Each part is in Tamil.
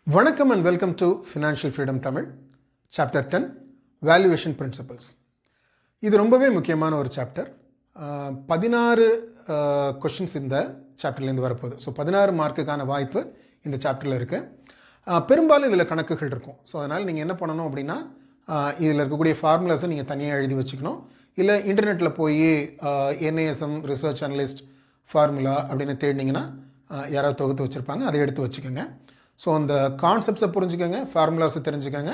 வணக்கம் and welcome to Financial Freedom Tamil, Chapter 10, Valuation Principles. இது ரொம்பவே முக்கியமான ஒரு சாப்டர். 16 கொஷின்ஸ் இந்த சாப்டர்லேருந்து வரப்போகுது. ஸோ 16 மார்க்குக்கான வாய்ப்பு இந்த சாப்டரில் இருக்குது. பெரும்பாலும் இதில் கணக்குகள் இருக்கும். ஸோ அதனால் நீங்கள் என்ன பண்ணணும் அப்படின்னா, இதில் இருக்கக்கூடிய ஃபார்முலாஸை நீங்கள் தனியாக எழுதி வச்சுக்கணும். இல்லை இன்டர்நெட்டில் போய் என்ஏஎஸ்எம் ரிசர்ச் அனலிஸ்ட் ஃபார்முலா அப்படின்னு தேடினீங்கன்னா யாராவது தொகுத்து வச்சுருப்பாங்க, அதை எடுத்து வச்சுக்கோங்க. ஸோ அந்த கான்செப்ட்ஸை புரிஞ்சுக்கோங்க, ஃபார்முலாஸை தெரிஞ்சுக்கோங்க.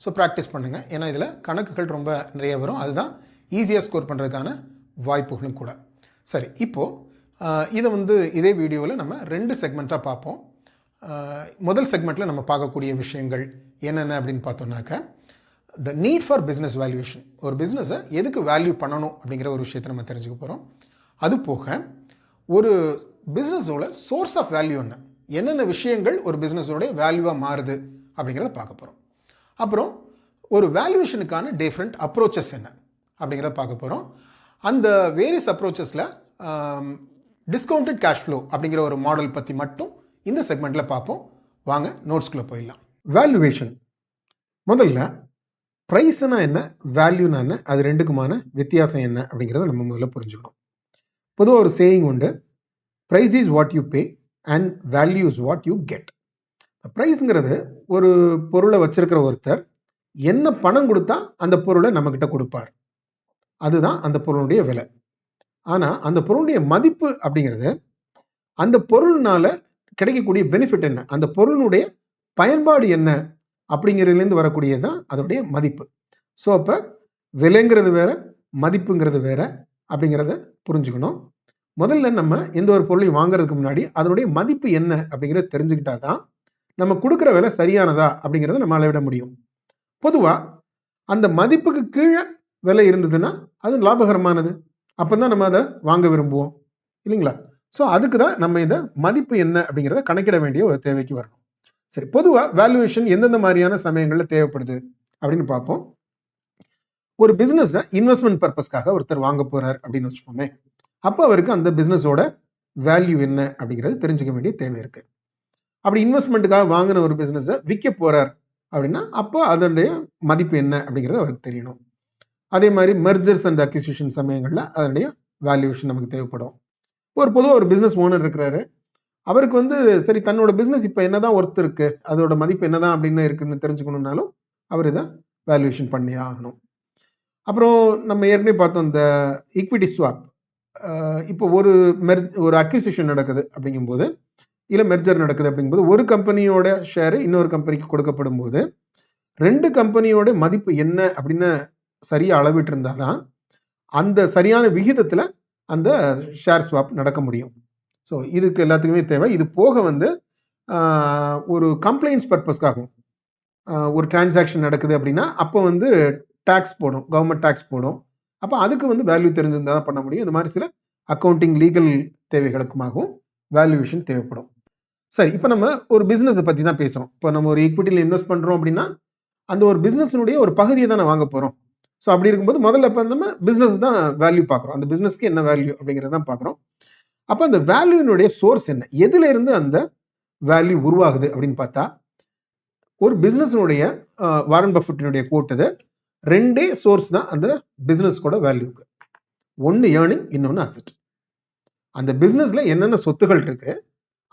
ஸோ ப்ராக்டிஸ் பண்ணுங்கள். ஏன்னா இதில் கணக்குகள் ரொம்ப நிறைய வரும். அதுதான் ஈஸியாக ஸ்கோர் பண்ணுறதுக்கான வாய்ப்புகளும் கூட. சரி, இப்போது இதை இதே வீடியோவில் நம்ம 2 செக்மெண்ட்டாக பார்ப்போம். முதல் செக்மெண்ட்டில் நம்ம பார்க்கக்கூடிய விஷயங்கள் என்னென்ன அப்படின்னு பார்த்தோம்னாக்க, the need for business valuation. ஒரு பிஸ்னஸை எதுக்கு வேல்யூ பண்ணணும் அப்படிங்கிற ஒரு விஷயத்தை நம்ம தெரிஞ்சுக்க போகிறோம். அது போக ஒரு பிஸ்னஸோட சோர்ஸ் ஆஃப் வேல்யூ என்னென்ன விஷயங்கள் ஒரு பிஸ்னஸோட வேல்யூவாக மாறுது அப்படிங்கிறத பார்க்க போகிறோம். அப்புறம் ஒரு வேல்யூவேஷனுக்கான டிஃப்ரெண்ட் அப்ரோச்சஸ் என்ன அப்படிங்கிறத பார்க்க போகிறோம். அந்த வேரியஸ் அப்ரோச்சஸில் டிஸ்கவுண்டட் கேஷ் ஃப்ளோ அப்படிங்கிற ஒரு மாடல் பற்றி மட்டும் இந்த செக்மெண்ட்டில் பார்ப்போம். வாங்க நோட்ஸ்குள்ளே போயிடலாம். வேல்யூவேஷன், முதல்ல ப்ரைஸ்னா என்ன, வேல்யூனா என்ன, அது ரெண்டுக்குமான வித்தியாசம் என்ன அப்படிங்கிறத நம்ம முதல்ல புரிஞ்சுக்கணும். பொதுவாக ஒரு சேயிங் உண்டு, price is what you pay and value is what you get. ப்ரைஸுங்கிறது ஒரு பொருளை வச்சிருக்கிற ஒருத்தர் என்ன பணம் கொடுத்தா அந்த பொருளை நம்மக்கிட்ட கொடுப்பார், அதுதான் அந்த பொருளுடைய விலை. ஆனால் அந்த பொருளுடைய மதிப்பு அப்படிங்கிறது அந்த பொருள்னால கிடைக்கக்கூடிய பெனிஃபிட் என்ன, அந்த பொருளுடைய பயன்பாடு என்ன அப்படிங்கிறதுலேருந்து வரக்கூடியது தான் அதோடைய மதிப்பு. ஸோ அப்போ விலைங்கிறது வேற, மதிப்புங்கிறது வேற அப்படிங்கிறத புரிஞ்சுக்கணும். முதல்ல நம்ம எந்த ஒரு பொருளையும் வாங்குறதுக்கு முன்னாடி அதனுடைய மதிப்பு என்ன அப்படிங்கிறத தெரிஞ்சுக்கிட்டா தான் நம்ம கொடுக்குற விலை சரியானதா அப்படிங்கிறத நம்ம அளவிட முடியும். பொதுவாக அந்த மதிப்புக்கு கீழே விலை இருந்ததுன்னா அது லாபகரமானது, அப்போ தான் நம்ம அதை வாங்க விரும்புவோம் இல்லைங்களா? ஸோ அதுக்கு தான் நம்ம இதை மதிப்பு என்ன அப்படிங்கிறத கணக்கிட வேண்டிய ஒரு தேவைக்கு வரணும். சரி, பொதுவாக வேல்யூவேஷன் எந்தெந்த மாதிரியான சமயங்களில் தேவைப்படுது அப்படின்னு பார்ப்போம். ஒரு பிஸ்னஸை இன்வெஸ்ட்மெண்ட் பர்பஸ்க்காக ஒருத்தர் வாங்க போறார் அப்படின்னு வச்சுப்போமே, அப்போ அவருக்கு அந்த பிஸ்னஸோட வேல்யூ என்ன அப்படிங்கிறது தெரிஞ்சுக்க வேண்டிய தேவை இருக்கு. அப்படி இன்வெஸ்ட்மெண்ட்டுக்காக வாங்கின ஒரு பிஸ்னஸை விற்க போறார் அப்படின்னா அப்போ அதனுடைய மதிப்பு என்ன அப்படிங்கிறது அவருக்கு தெரியணும். அதே மாதிரி மெர்ஜர்ஸ் அண்ட் அக்விசிஷன் சமயங்களில் அதனுடைய வேல்யூவேஷன் நமக்கு தேவைப்படும். பொதுவாக ஒரு பிஸ்னஸ் ஓனர் இருக்கிறாரு, அவருக்கு சரி தன்னோட பிஸ்னஸ் இப்போ என்னதான் ஒர்த் இருக்கு, அதோட மதிப்பு என்னதான் அப்படின்னு இருக்குன்னு தெரிஞ்சுக்கணும்னாலும் அவர் இதை வேல்யூவேஷன் பண்ணி ஆகணும். அப்புறம் நம்ம ஏற்கனவே பார்த்தோம் இந்த ஈக்விட்டி ஸ்வாப். இப்போ ஒரு அக்விசிஷன் நடக்குது அப்படிங்கும்போது, இல்லை மெர்ஜர் நடக்குது அப்படிங்கும்போது, ஒரு கம்பெனியோட ஷேரு இன்னொரு கம்பெனிக்கு கொடுக்கப்படும் போது 2 கம்பெனியோட மதிப்பு என்ன அப்படின்னு சரியாக அளவிட்டு இருந்தால் தான் அந்த சரியான விகிதத்தில் அந்த ஷேர் ஸ்வாப் நடக்க முடியும். ஸோ இதுக்கு எல்லாத்துக்குமே தேவை. இது போக ஒரு கம்ப்ளைண்ட்ஸ் பர்பஸ்க்காகும் ஒரு டிரான்சாக்ஷன் நடக்குது அப்படின்னா அப்போ டேக்ஸ் போடும், கவர்மெண்ட் டேக்ஸ் போடும். அப்போ அதுக்கு வேல்யூ தெரிஞ்சிருந்தா தான் பண்ண முடியும். இந்த மாதிரி சில அக்கௌண்டிங் லீகல் தேவைகளுக்குமாகவும் வேல்யூவேஷன் தேவைப்படும். சரி, இப்போ நம்ம ஒரு பிஸ்னஸை பற்றி தான் பேசுகிறோம். இப்போ நம்ம ஒரு ஈக்விட்டியில் இன்வெஸ்ட் பண்ணுறோம் அப்படின்னா அந்த ஒரு பிஸ்னஸினுடைய ஒரு பகுதியை தான் வாங்க போகிறோம். ஸோ அப்படி இருக்கும்போது முதல்ல இப்போ நம்ம பிஸ்னஸ் தான் வேல்யூ பார்க்குறோம், அந்த பிஸ்னஸ்க்கு என்ன வேல்யூ அப்படிங்கிறத தான் பார்க்குறோம். அப்போ அந்த வேல்யூனுடைய சோர்ஸ் என்ன, எதுல இருந்து அந்த வேல்யூ உருவாகுது அப்படின்னு பார்த்தா, ஒரு பிஸ்னஸினுடைய வாரன் பஃபெட்டினுடைய கோட்டு 2 சோர்ஸ் தான் அந்த பிஸ்னஸ் கூட வேல்யூக்கு. ஒன்று ஏர்னிங், இன்னொன்று அசெட். அந்த பிஸ்னஸ்ல என்னென்ன சொத்துகள் இருக்கு,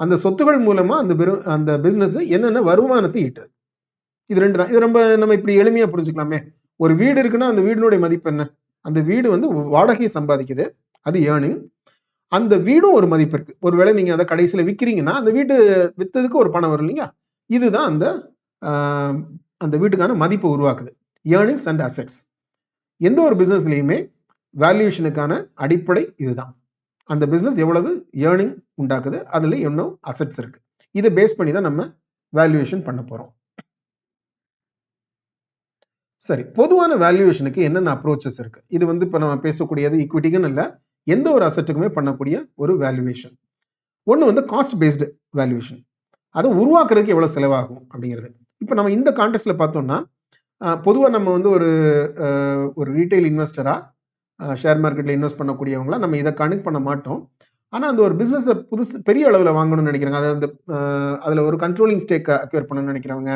அந்த சொத்துகள் மூலமா அந்த பிஸ்னஸ் என்னென்ன வருமானத்தை ஈட்டுது, இது 2 தான். இது நம்ம இப்படி எளிமையா புரிஞ்சுக்கலாமே. ஒரு வீடு இருக்குன்னா அந்த வீடினுடைய மதிப்பு என்ன, அந்த வீடு வாடகையை சம்பாதிக்குது, அது ஏர்னிங். அந்த வீடும் ஒரு மதிப்பு இருக்கு. ஒருவேளை நீங்க அதை கடைசியில் விற்கிறீங்கன்னா அந்த வீடு விற்றதுக்கு ஒரு பணம் வரும் இல்லையா, இதுதான் அந்த வீட்டுக்கான மதிப்பு உருவாக்குது. Earnings and assets. எந்த ஒரு பிசினஸ்லயுமே வேல்யூவேஷனுக்கான அடிப்படை இதுதான். அந்த பிசினஸ் எவ்வளவு ஏர்னிங் உண்டாக்குது, அதுல என்ன அசெட்ஸ் இருக்கு, இதை பேஸ் பண்ணி தான் நம்ம வேல்யூவேஷன் பண்ண போறோம். சரி, பொதுவான வேல்யூவேஷனுக்கு என்னென்ன அப்ரோச்சஸ் இருக்கு? இது இப்போ நம்ம பேசக்கூடியது ஈக்விட்டிக்குன்னு இல்லை, எந்த ஒரு அசெட்டுக்குமே பண்ணக்கூடிய ஒரு வேல்யூவேஷன். ஒன்று காஸ்ட் பேஸ்டு வேல்யூவேஷன், அதை உருவாக்குறதுக்கு எவ்வளவு செலவாகும் அப்படிங்கிறது. இப்போ நம்ம இந்த கான்டெக்ட்ல பார்த்தோம்னா, பொதுவாக நம்ம ஒரு ரீட்டைல் இன்வெஸ்டரா ஷேர் மார்க்கெட்ல இன்வெஸ்ட் பண்ணக்கூடியவங்களா நம்ம இதை கனெக்ட் பண்ண மாட்டோம். ஆனால் அந்த ஒரு பிஸ்னஸை பெரிய அளவில் வாங்கணும்னு நினைக்கிறாங்க. அதை அந்த அதில் ஒரு கண்ட்ரோலிங் ஸ்டேக் அக்வேர் பண்ணணும்னு நினைக்கிறவங்க,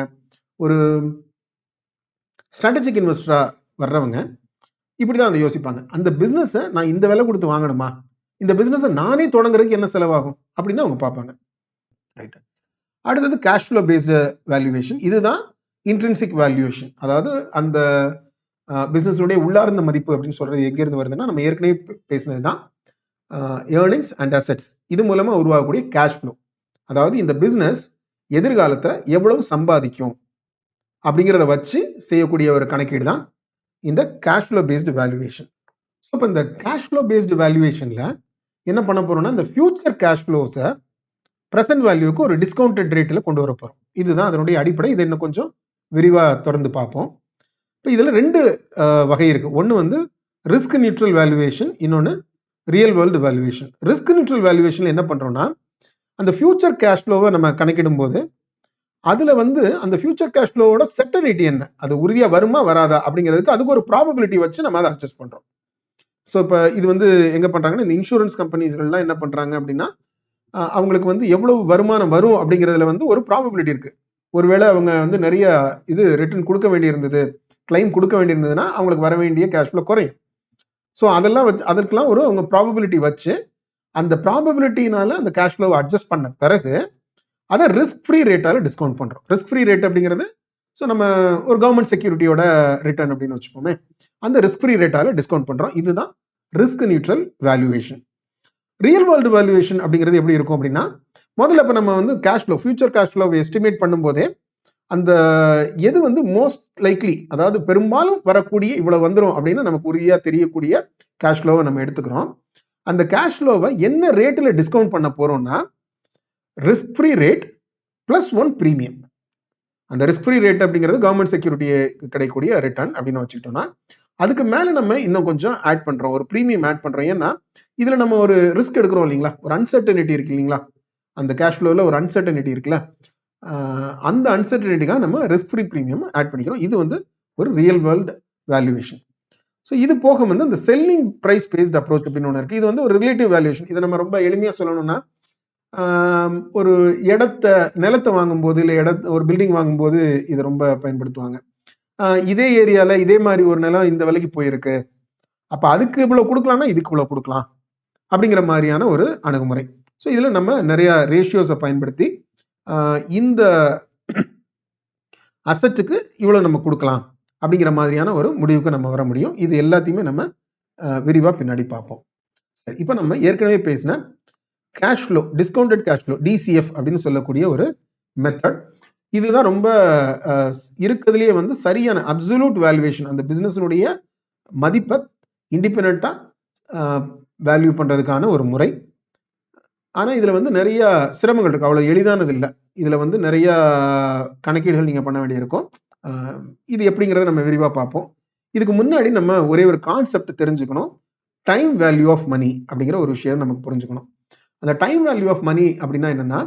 ஒரு ஸ்ட்ராட்டஜிக் இன்வெஸ்டரா வர்றவங்க இப்படி தான் அதை யோசிப்பாங்க. அந்த பிஸ்னஸை நான் இந்த விலை கொடுத்து வாங்கணுமா, இந்த பிஸ்னஸை நானே தொடங்குறதுக்கு என்ன செலவாகும் அப்படின்னு அவங்க பார்ப்பாங்க. ரைட். அடுத்தது கேஷ் ஃப்ளோ பேஸ்டு வேல்யூவேஷன். இதுதான் இன்ட்ரின்சிக் வேல்யூவேஷன். அதாவது அந்த பிஸ்னஸுடைய உள்ளார்ந்த மதிப்பு அப்படின்னு சொல்றது எங்கேருந்து வருதுன்னா, நம்ம ஏற்கனவே பேசினது தான் ஏர்னிங்ஸ் அண்ட் அசெட்ஸ். இது மூலமா உருவாகக்கூடிய கேஷ் ஃப்ளோ. அதாவது இந்த பிஸ்னஸ் எதிர்காலத்தில் எவ்வளவு சம்பாதிக்கும் அப்படிங்கிறத வச்சு செய்யக்கூடிய ஒரு கணக்கீடு தான் இந்த cash flow based valuation. So இப்போ இந்த கேஷ் ஃப்ளோ பேஸ்டு வேல்யூவேஷனில் என்ன பண்ண போறோம்னா, இந்த ஃபியூச்சர் கேஷ் ஃப்ளோஸை ப்ரெசன்ட் வேல்யூக்கு ஒரு டிஸ்கவுண்டட் ரேட்டில் கொண்டு வர போகிறோம். இதுதான் அதனுடைய அடிப்படை. இதை இன்னும் கொஞ்சம் விரிவாக தொடர்ந்து பார்ப்போம். இப்போ இதில் ரெண்டு வகை இருக்கு. ஒன்று வந்து ரிஸ்க் நியூட்ரல் வேல்யூவேஷன், இன்னொன்று real world valuation. Risk neutral valuation என்ன பண்றோம்னா, அந்த ஃபியூச்சர் கேஷ் ஃப்ளோவை நம்ம கணக்கிடும் போது அதுல வந்து அந்த ஃபியூச்சர் கேஷ் ஃப்ளோவோட செர்டனிட்டி என்ன, அது உறுதியா வருமா வராதா அப்படிங்கிறதுக்கு அதுக்கு ஒரு ப்ராபபிலிட்டி வச்சு நம்ம அதை அட்ஜஸ்ட் பண்றோம். ஸோ இப்போ இது வந்து எங்க பண்றாங்கன்னா, இந்த இன்சூரன்ஸ் கம்பெனிஸ்கள்லாம் என்ன பண்றாங்க அப்படின்னா, அவங்களுக்கு வந்து எவ்வளவு வருமானம் வரும் அப்படிங்கிறதுல வந்து ஒரு ப்ராபபிலிட்டி இருக்கு. ஒருவேளை அவங்க வந்து நிறைய இது ரிட்டர்ன் கொடுக்க வேண்டியிருந்தது, கிளைம் கொடுக்க வேண்டியிருந்ததுன்னா அவங்களுக்கு வர வேண்டிய கேஷ் ஃப்ளோ குறையும். ஸோ அதெல்லாம் வச்சு அதற்கெல்லாம் ஒரு அவங்க ப்ராபபிலிட்டி வச்சு அந்த ப்ராபபிலிட்டினால அந்த கேஷ் ஃப்ளோவை அட்ஜஸ்ட் பண்ண பிறகு அதை ரிஸ்க் ஃப்ரீ ரேட்டால டிஸ்கவுண்ட் பண்றோம். ரிஸ்க் ஃப்ரீ ரேட் அப்படிங்கிறது ஸோ நம்ம ஒரு கவர்மெண்ட் செக்யூரிட்டியோட ரிட்டர்ன் அப்படின்னு வச்சுப்போமே, அந்த ரிஸ்க் ஃப்ரீ ரேட்டால டிஸ்கவுண்ட் பண்றோம். இதுதான் risk neutral valuation. Real world valuation அப்படிங்கிறது எப்படி இருக்கும் அப்படின்னா, முதல்ல இப்போ நம்ம வந்து கேஷ் ஃப்ளோ, ஃபியூச்சர் கேஷ் ஃப்ளோவை எஸ்டிமேட் பண்ணும்போதே அந்த எது வந்து மோஸ்ட் லைக்லி, அதாவது பெரும்பாலும் வரக்கூடிய இவ்வளவு வந்துடும் அப்படின்னு நமக்கு உறுதியா தெரியக்கூடிய கேஷ் ஃப்ளோவை நம்ம எடுத்துக்கிறோம். அந்த கேஷ் ஃப்ளோவை என்ன ரேட்டில் டிஸ்கவுண்ட் பண்ண போறோம்னா, risk free rate plus 1 premium. அந்த ரிஸ்க் ஃப்ரீ ரேட் அப்படிங்கிறது கவர்மெண்ட் செக்யூரிட்டி கிடைக்கக்கூடிய ரிட்டர்ன் அப்படின்னு வச்சுக்கிட்டோம்னா, அதுக்கு மேல நம்ம இன்னும் கொஞ்சம் ஆட் பண்றோம், ஒரு பிரீமியம் ஆட் பண்றோம். ஏன்னா இதுல நம்ம ஒரு ரிஸ்க் எடுக்கிறோம் இல்லைங்களா, ஒரு அன்சர்டனிட்டி இருக்கு இல்லைங்களா, அந்த கேஷ் ஃப்ளோவில் ஒரு அன்சர்டனிட்டி இருக்குல்ல, அந்த அன்சர்டனிட்டிக்காக நம்ம ரிஸ்க் ஃப்ரீ பிரீமியம் ஆட் பண்ணிக்கிறோம். இது வந்து ஒரு ரியல் வேர்ல்டு வேல்யூவேஷன். ஸோ இது போக வந்து இந்த செல்லிங் பிரைஸ் பேஸ்ட் அப்ரோச் அப்படின்னு ஒன்று இருக்கு. இது வந்து ஒரு ரிலேட்டிவ் வேல்யூவேஷன். இதை நம்ம ரொம்ப எளிமையா சொல்லணும்னா, ஒரு நிலத்தை வாங்கும்போது இல்லை ஒரு பில்டிங் வாங்கும்போது இதை ரொம்ப பயன்படுத்துவாங்க. இதே ஏரியால இதே மாதிரி ஒரு நிலம் இந்த விலைக்கு போயிருக்கு, அப்ப அதுக்கு இவ்வளவு கொடுக்கலாம்னா இதுக்கு இவ்வளவு கொடுக்கலாம் அப்படிங்கிற மாதிரியான ஒரு அணுகுமுறை. ஸோ இதுல நம்ம நிறைய ரேஷியோஸை பயன்படுத்தி இந்த அசட்டுக்கு இவ்வளவு நம்ம கொடுக்கலாம் அப்படிங்கிற மாதிரியான ஒரு முடிவுக்கு நம்ம வர முடியும். இது எல்லாத்தையுமே நம்ம விரிவா பின்னாடி பார்ப்போம். சரி, இப்போ நம்ம ஏற்கனவே பேசின cash flow, discounted cash flow, DCF அப்படின்னு சொல்லக்கூடிய ஒரு மெத்தட். இதுதான் ரொம்ப இருக்கிறதுலேயே வந்து சரியான அப்சல்யூட் வேல்யூவேஷன், அந்த பிசினஸினுடைய மதிப்பை இண்டிபெண்டா வேல்யூ பண்றதுக்கான ஒரு முறை. ஆனா இதுல வந்து நிறைய சிரமங்கள் இருக்கு, அவ்வளவு எளிதானது இல்லை. இதுல வந்து நிறைய கணக்கீடுகள் நீங்க பண்ண வேண்டியிருக்கும். இது எப்படிங்கிறத நம்ம விரிவா பார்ப்போம். இதுக்கு முன்னாடி நம்ம ஒரே ஒரு கான்செப்ட் தெரிஞ்சுக்கணும். டைம் வேல்யூ ஆஃப் மணி அப்படிங்கிற ஒரு விஷயம் நமக்கு புரிஞ்சுக்கணும். அந்த டைம் வேல்யூ ஆஃப் மணி அப்படின்னா என்னன்னா,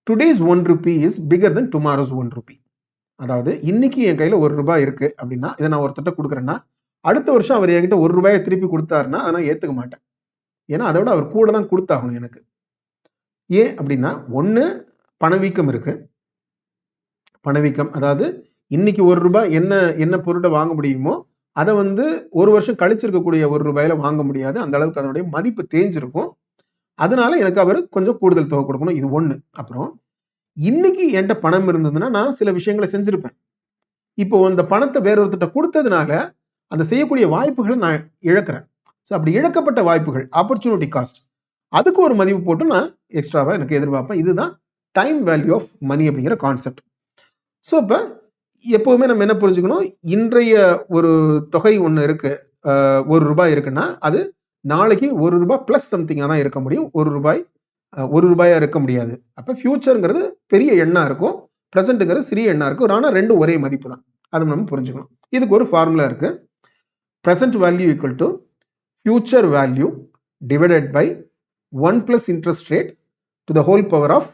today's 1 Ruby is bigger then tomorrow's 1 Ruby. அதாவது இன்னைக்கு என் கையில 1 ரூபாய் இருக்கு அப்படின்னா, இதை நான் ஒருத்தட்ட கொடுக்குறேன்னா, அடுத்த வருஷம் அவர் என்கிட்ட 1 ரூபாயை திருப்பி கொடுத்தாருன்னா அதை நான் ஏத்துக்க மாட்டேன். ஏன்னா அதை விட அவர் கூட தான் கொடுத்தாகணும் எனக்கு. ஏன் அப்படின்னா, ஒண்ணு பணவீக்கம் இருக்கு. பணவீக்கம் அதாவது இன்னைக்கு 1 ரூபாய் என்ன பொருளை வாங்க முடியுமோ அதை வந்து ஒரு வருஷம் கழிச்சிருக்கக்கூடிய 1 ரூபாயில வாங்க முடியாது. அந்த அளவுக்கு அதனுடைய மதிப்பு தேஞ்சிருக்கும். அதனால எனக்கு அவர் கொஞ்சம் கூடுதல் தொகை கொடுக்கணும். இது ஒண்ணு. அப்புறம் இன்னைக்கு என்கிட்ட பணம் இருந்ததுன்னா நான் சில விஷயங்களை செஞ்சிருப்பேன். இப்போ அந்த பணத்தை வேற ஒருத்தட்ட கொடுத்ததுனால அந்த செய்யக்கூடிய வாய்ப்புகளை நான் இழக்கிறேன். ஸோ அப்படி இழக்கப்பட்ட வாய்ப்புகள், ஆப்பர்ச்சுனிட்டி காஸ்ட், அதுக்கு ஒரு மதிப்பு போட்டு நான் எக்ஸ்ட்ராவா எனக்கு எதிர்பார்ப்பேன். இதுதான் டைம் வேல்யூ ஆஃப் மணி அப்படிங்கிற கான்செப்ட். ஸோ இப்போ எப்பவுமே நம்ம என்ன புரிஞ்சுக்கணும், இன்றைய ஒரு தொகை ஒன்று இருக்கு, 1 ரூபாய் இருக்குன்னா அது நாளைக்கு 1 ரூபாய் பிளஸ் சம்திங்கா தான் இருக்க முடியும். 1 ரூபாயா இருக்க முடியாது. அப்ப ஃபியூச்சர்ங்கிறது பெரிய எண்ணா இருக்கும், பிரசன்ட்ங்கிறது சிறிய எண்ணா இருக்கும். ஆனா ரெண்டும் ஒரே மதிப்பு தான். அது நம்ம புரிஞ்சுக்கணும். இதுக்கு ஒரு ஃபார்முலா இருக்கு. Present value equal to future value divided by 1 plus interest rate to the whole power of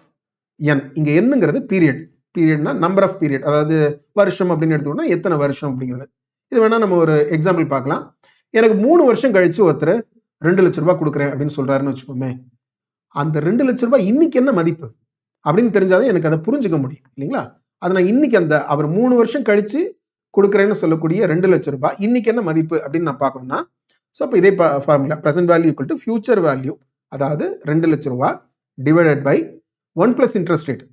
n. இங்க என்னங்கிறது பீரியட். பீரியட்னா நம்பர் ஆஃப் பீரியட், அதாவது வருஷம் அப்படின்னு எடுத்துக்கிட்டோம்னா எத்தனை வருஷம் அப்படிங்கிறது. இது வேணா நம்ம ஒரு எக்ஸாம்பிள் பார்க்கலாம். எனக்கு 3 வருஷம் கழிச்சு ஒருத்தர் 2 லட்சம் ரூபாய் கொடுக்குறேன் அப்படின்னு சொல்றாருன்னு வச்சுக்கோமே. அந்த 2 லட்ச ரூபாய் இன்னைக்கு என்ன மதிப்பு அப்படின்னு தெரிஞ்சாதான் எனக்கு அதை புரிஞ்சுக்க முடியும் இல்லைங்களா? அதை நான் இன்னைக்கு அவர் 3 வருஷம் கழிச்சு கொடுக்குறேன்னு சொல்லக்கூடிய 2 லட்ச ரூபாய் இன்னைக்கு என்ன மதிப்பு அப்படின்னு நான் பார்க்கணும்னா, ஸோ அப்போ இதே formula present value equal to future value, அதாவது 2 லட்ச ரூபாய் divided by 1 plus interest rate.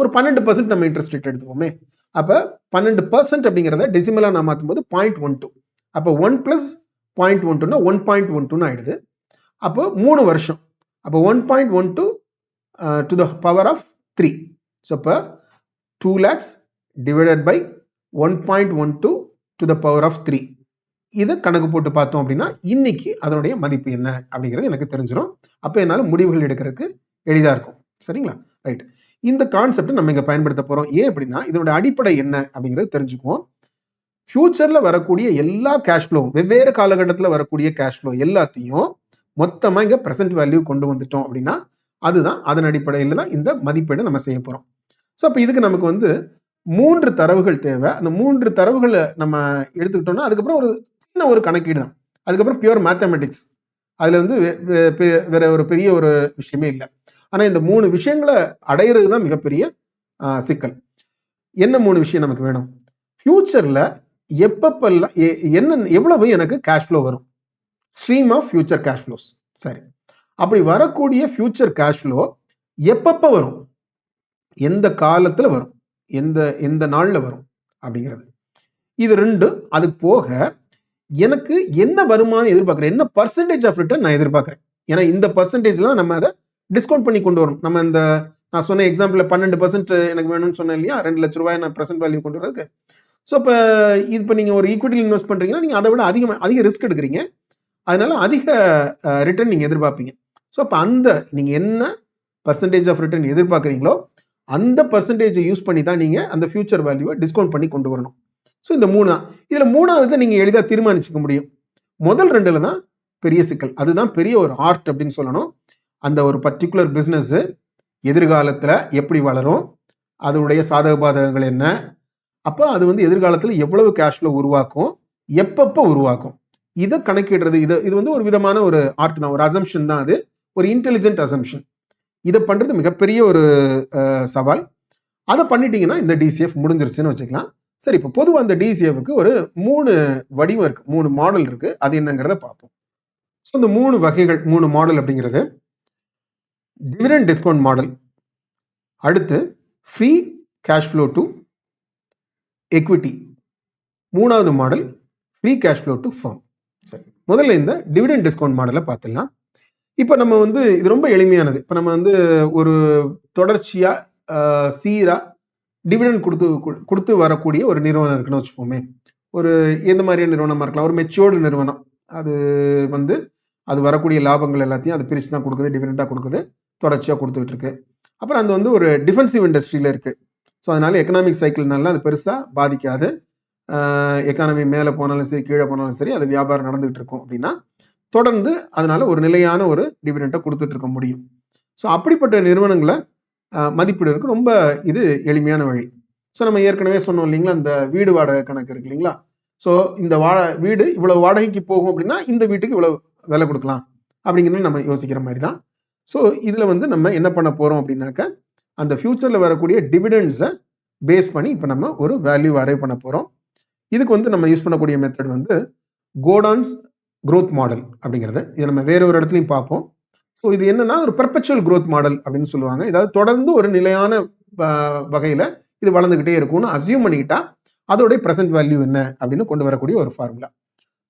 ஒரு 12% நம்ம இன்ட்ரெஸ்ட் ரேட் எடுத்துக்கோமே. அப்போ 12% அப்படிங்கிறத டெசிமலா நான் மாற்றும் போது 0.12. அப்போ 1 பிளஸ் 0.12னா 1.12 ஆயிடுது. அப்போ 3 வருஷம். அப்போ 1.12 to the power of 3. So, அப்போ 2 lakhs divided by 1.12 to the power of 3. இதை கணக்கு போட்டு பார்த்தோம் அப்படின்னா இன்னைக்கு அதனுடைய மதிப்பு என்ன அப்படிங்கிறது எனக்கு தெரிஞ்சிடும். அப்போ என்னால் முடிவுகள் எடுக்கிறதுக்கு எளிதாக இருக்கும். சரிங்களா? ரைட். இந்த கான்செப்ட் நம்ம இங்கே பயன்படுத்த போகிறோம். ஏன் அப்படின்னா இதனுடைய அடிப்படை என்ன அப்படிங்கிறது தெரிஞ்சுக்குவோம். ஃபியூச்சரில் வரக்கூடிய எல்லா கேஷ் ஃப்ளோ, வெவ்வேறு காலகட்டத்தில் வரக்கூடிய கேஷ் ஃப்ளோ எல்லாத்தையும் மொத்தமாக இங்கே ப்ரெசென்ட் வேல்யூ கொண்டு வந்துட்டோம் அப்படின்னா அதுதான் அதன் அடிப்படையில் தான் இந்த மதிப்பீடு நம்ம செய்ய போகிறோம். ஸோ அப்போ இதுக்கு நமக்கு 3 தரவுகள் தேவை. அந்த 3 தரவுகளை நம்ம எடுத்துக்கிட்டோம்னா அதுக்கப்புறம் ஒரு சின்ன ஒரு கணக்கீடு தான். அதுக்கப்புறம் பியூர் மேத்தமெட்டிக்ஸ். அதில் வேற ஒரு பெரிய ஒரு விஷயமே இல்லை. ஆனால் இந்த 3 விஷயங்களை அடையிறது தான் மிகப்பெரிய சிக்கல். என்ன 3 விஷயம் நமக்கு வேணும்? ஃபியூச்சரில் எப்பப்பெல்லாம் எவ்வளவு எனக்கு கேஷ் ஃப்ளோ வரும்? Stream of future cash flows. சரி, அப்படி வரக்கூடிய ஃபியூச்சர் கேஷ் ஃப்ளோ எப்பப்ப வரும், எந்த காலத்துல வரும், எந்த நாள்ல வரும் அப்படிங்கிறது. இது 2. அது போக எனக்கு என்ன வருமானம் எதிர்பார்க்கிறேன், என்ன பர்சன்டேஜ் ஆஃப் ரிட்டர்ன் நான் எதிர்பார்க்கிறேன். ஏன்னா இந்த பர்சன்டேஜ்ல நம்ம அதை டிஸ்கவுண்ட் பண்ணி கொண்டு வரணும். நம்ம இந்த நான் சொன்ன எக்ஸாம்பிள் 12% எனக்கு வேணும்னு சொன்னேன் இல்லையா, 2 லட்ச ரூபாய் நான் ப்ரெசென்ட் வேல்யூ கொண்டு வரதுக்கு. ஸோ இப்போ நீங்க ஒரு ஈக்விட்டியில் இன்வெஸ்ட் பண்றீங்கன்னா நீங்க அதை விட அதிக ரிஸ்க் எடுக்கிறீங்க. அதனால அதிக ரிட்டர்ன் நீங்க எதிர்பார்ப்பீங்க. ஸோ அப்போ நீங்க என்ன பர்சன்டேஜ் ஆஃப் ரிட்டர்ன் எதிர்பார்க்குறீங்களோ அந்த பர்சன்டேஜை யூஸ் பண்ணி தான் நீங்க அந்த ஃபியூச்சர் வேல்யூவை டிஸ்கவுண்ட் பண்ணி கொண்டு வரணும். ஸோ இந்த 3 தான். இதுல 3வது நீங்க எளிதாக தீர்மானிச்சுக்க முடியும். முதல் 2ல தான் பெரிய சிக்கல். அதுதான் பெரிய ஒரு ஆர்ட் அப்படின்னு சொல்லணும். அந்த ஒரு பர்டிகுலர் பிசினஸ் எதிர்காலத்துல எப்படி வளரும், அதனுடைய சாதக பாதகங்கள் என்ன, அப்போ அது எதிர்காலத்துல எவ்வளவு கேஷ் ஃப்ளோ உருவாக்கும், எப்பப்போ உருவாக்கும், இதை கணக்கிடுறது. இது ஒரு விதமான ஒரு ஆர்ட் தான், ஒரு அசம்ஷன் தான். அது ஒரு இன்டெலிஜென்ட் அசம்ஷன். இதை பண்றது மிகப்பெரிய ஒரு சவால். அதை பண்ணிட்டீங்கன்னா இந்த டிசிஎஃப் முடிஞ்சிருச்சுன்னு வச்சுக்கலாம். சரி, இப்போ பொதுவாக அந்த டிசிஎஃப்க்கு ஒரு 3 வடிவம் இருக்கு, 3 மாடல் இருக்கு. அது என்னங்கிறத பார்ப்போம். ஸோ இந்த 3 வகைகள், 3 மாடல் அப்படிங்கிறது டிவிடெண்ட் டிஸ்கவுண்ட் மாடல், அடுத்து free cash flow to equity, 3வது model free cash flow to firm. சரி, முதல்ல இந்த டிவிடெண்ட் டிஸ்கவுண்ட் மாடலை பார்த்துடலாம். இப்போ நம்ம இது ரொம்ப எளிமையானது. இப்போ நம்ம ஒரு தொடர்ச்சியா சீரா டிவிடெண்ட் கொடுத்து வரக்கூடிய ஒரு நிறுவனம் இருக்குன்னு வச்சுப்போமே. ஒரு எந்த மாதிரியான நிறுவனமா இருக்கலாம், ஒரு மெச்சூர்டு நிறுவனம். அது வரக்கூடிய லாபங்கள் எல்லாத்தையும் அது பிரிச்சு தான் கொடுக்குது, டிவிடெண்டா கொடுக்குது, தொடர்ச்சியா கொடுத்துட்டு இருக்கு. அப்புறம் அது ஒரு டிஃபென்சிவ் இண்டஸ்ட்ரியில இருக்கு. ஸோ அதனால எக்கனாமிக் சைக்கிள்னால அது பெருசா பாதிக்காது. எக்கானமி மேலே போனாலும் சரி கீழே போனாலும் சரி அது வியாபாரம் நடந்துகிட்டு இருக்கும் அப்படின்னா தொடர்ந்து அதனால ஒரு நிலையான ஒரு டிவிடெண்டை கொடுத்துட்டு இருக்க முடியும். ஸோ அப்படிப்பட்ட நிறுவனங்களை மதிப்பிடுறதுக்கு ரொம்ப இது எளிமையான வழி. ஸோ நம்ம ஏற்கனவே சொன்னோம் இல்லைங்களா, இந்த வீடு வாடகை கணக்கு இருக்கு இல்லைங்களா. ஸோ இந்த வீடு இவ்வளவு வாடகைக்கு போகும் அப்படின்னா இந்த வீட்டுக்கு இவ்வளவு விலை கொடுக்கலாம் அப்படிங்கிறது நம்ம யோசிக்கிற மாதிரி தான். ஸோ இதுல நம்ம என்ன பண்ண போறோம் அப்படின்னாக்க அந்த ஃபியூச்சர்ல வரக்கூடிய டிவிடெண்ட்ஸை பேஸ் பண்ணி இப்போ நம்ம ஒரு வேல்யூ அரைவ் பண்ண போறோம். இதுக்கு நம்ம யூஸ் பண்ணக்கூடிய மெத்தட் கோடான்ஸ் growth மாடல் அப்படிங்கிறது. இதை நம்ம வேற ஒரு இடத்துலையும் பார்ப்போம். ஸோ இது என்னன்னா ஒரு பெர்பெச்சுவல் growth மாடல் அப்படின்னு சொல்லுவாங்க. இதாவது தொடர்ந்து ஒரு நிலையான வகையில இது வளர்ந்துகிட்டே இருக்கும்னு அசியூம் பண்ணிக்கிட்டா அதோடைய ப்ரெசென்ட் வேல்யூ என்ன அப்படின்னு கொண்டு வரக்கூடிய ஒரு ஃபார்முலா.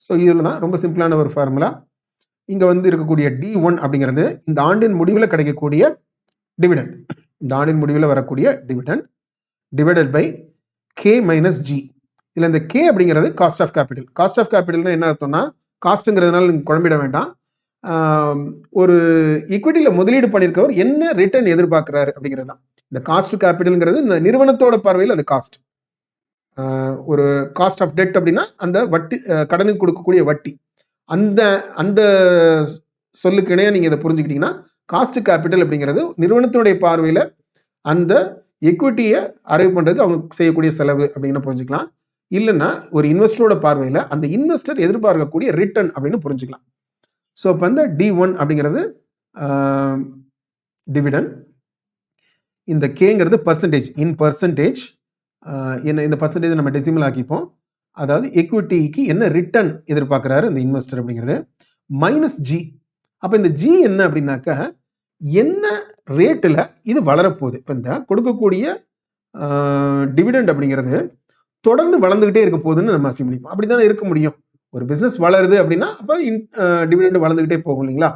ஸோ இதில் தான் ரொம்ப சிம்பிளான ஒரு ஃபார்முலா. இங்க இருக்கக்கூடிய D1 அப்படிங்கிறது இந்த ஆண்டின் முடிவில் கிடைக்கக்கூடிய டிவிடெண்ட், இந்த ஆண்டின் முடிவில் வரக்கூடிய dividend divided by K minus G. இல்லை இந்த K அப்படிங்கிறது cost of capital. Cost of கேபிட்டல்னா என்ன அர்த்தம்னா, காஸ்ட்ங்கிறதுனால நீங்க குழம்பிட வேண்டாம். ஒரு ஈக்விட்டியில முதலீடு பண்ணியிருக்கவர் என்ன ரிட்டர்ன் எதிர்பார்க்கிறாரு அப்படிங்கிறது தான். இந்த காஸ்ட் கேபிட்டல்ங்கிறது இந்த நிறுவனத்தோட பார்வையில் அது காஸ்ட். ஒரு காஸ்ட் ஆஃப் டெட் அப்படின்னா அந்த வட்டி, கடனுக்கு கொடுக்கக்கூடிய வட்டி. அந்த சொல்லுக்கு இணையா நீங்க இதை புரிஞ்சுக்கிட்டீங்கன்னா காஸ்ட் கேபிட்டல் அப்படிங்கிறது நிறுவனத்தினுடைய பார்வையில அந்த எக்விட்டியை அரைவ் பண்றதுக்கு அவங்க செய்யக்கூடிய செலவு அப்படின்னு புரிஞ்சுக்கலாம். இல்லைன்னா ஒரு இன்வெஸ்டரோட பார்வையில அந்த இன்வெஸ்டர் எதிர்பார்க்கக்கூடிய ரிட்டர்ன் அப்படின்னு புரிஞ்சுக்கலாம். ஸோ இப்போ D1 அப்படிங்கிறது டிவிடன். இந்த கேங்கிறது பர்சன்டேஜ், இன் பர்சன்டேஜ். என்ன இந்த பர்சன்டேஜ் நம்ம டெசிமல் ஆக்கிப்போம். அதாவது எக்விட்டிக்கு என்ன ரிட்டர்ன் எதிர்பார்க்குறாரு இந்த இன்வெஸ்டர் அப்படிங்கிறது மைனஸ் ஜி. அப்போ இந்த ஜி என்ன அப்படின்னாக்க என்ன ரேட்டில் இது வளரப்போகுது. இப்போ இந்த கொடுக்கக்கூடிய டிவிடெண்ட் அப்படிங்கிறது தொடர்ந்து வளர்ந்துகிட்டே இருக்க போகுதுன்னு நம்ம அசியம் பண்ணிப்போம். அப்படித்தானே இருக்க முடியும். ஒரு பிஸ்னஸ் வளருது அப்படின்னா அப்போ டிவிடெண்ட் வளர்ந்துகிட்டே போகும் இல்லைங்களா.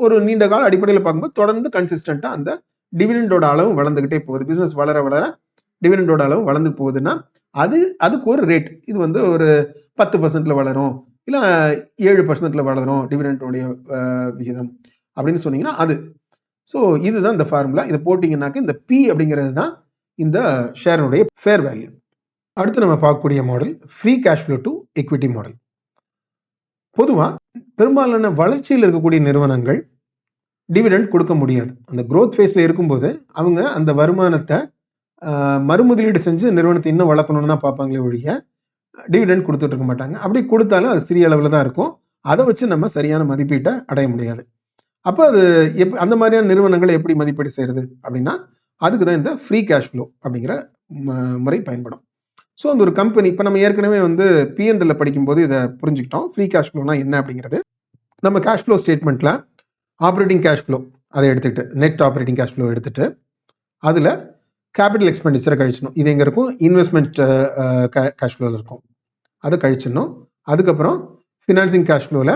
ஒரு நீண்ட கால அடிப்படையில் பார்க்கும்போது தொடர்ந்து கன்சிஸ்டண்டா அந்த டிவிடெண்டோட அளவு வளர்ந்துகிட்டே போகுது. பிஸ்னஸ் வளர வளர டிவிடெண்டோட அளவு வளர்ந்து போகுதுன்னா அதுக்கு ஒரு ரேட். இது வந்து ஒரு 10% வளரும், இல்லை 7% வளரும் டிவிடெண்டோடைய விகிதம் அப்படின்னு சொன்னீங்கன்னா அது. ஸோ இதுதான் இந்த ஃபார்முலா. இதை போட்டிங்கன்னாக்க இந்த பி அப்படிங்கிறது தான் இந்த ஷேருடைய ஃபேர் வேல்யூ. அடுத்து நம்ம பார்க்கக்கூடிய model free cash flow to equity model. பொதுவாக பெரும்பாலான வளர்ச்சியில் இருக்கக்கூடிய நிறுவனங்கள் டிவிடெண்ட் கொடுக்க முடியாது. அந்த growth ஃபேஸில் இருக்கும்போது அவங்க அந்த வருமானத்தை மறுமுதலீடு செஞ்சு நிறுவனத்தை இன்னும் வளர்க்கணும்னு தான் பார்ப்பாங்களே ஒழிய டிவிடெண்ட் கொடுத்துட்டு இருக்க மாட்டாங்க. அப்படி கொடுத்தாலும் அது சிறிய அளவில் தான் இருக்கும். அதை வச்சு நம்ம சரியான மதிப்பீட்டை அடைய முடியாது. அப்போ அது அந்த மாதிரியான நிறுவனங்களை எப்படி மதிப்பீடு செய்யறது அப்படின்னா அதுக்கு தான் இந்த ஃப்ரீ கேஷ் ஃப்ளோ அப்படிங்கிற முறை பயன்படும். ஸோ அந்த ஒரு கம்பெனி இப்போ நம்ம ஏற்கனவே வந்து பிஎன்எல்ல படிக்கும்போது இதை புரிஞ்சுக்கிட்டோம். ஃப்ரீ கேஷ் ஃப்ளோனா என்ன அப்படிங்கிறது நம்ம கேஷ் ஃப்ளோ ஸ்டேட்மெண்ட்ல ஆப்ரேட்டிங் கேஷ் ஃப்ளோ அதை எடுத்துக்கிட்டு நெட் ஆப்ரேட்டிங் கேஷ் ஃப்ளோ எடுத்துட்டு அதில் கேபிட்டல் எக்ஸ்பெண்டிச்சரை கழிச்சணும். இது எங்கே இருக்கும்? இன்வெஸ்ட்மெண்ட் கேஷ் ஃப்ளோவில் இருக்கும். அதை கழிச்சிடணும். அதுக்கப்புறம் ஃபினான்சிங் கேஷ் ஃப்ளோவில்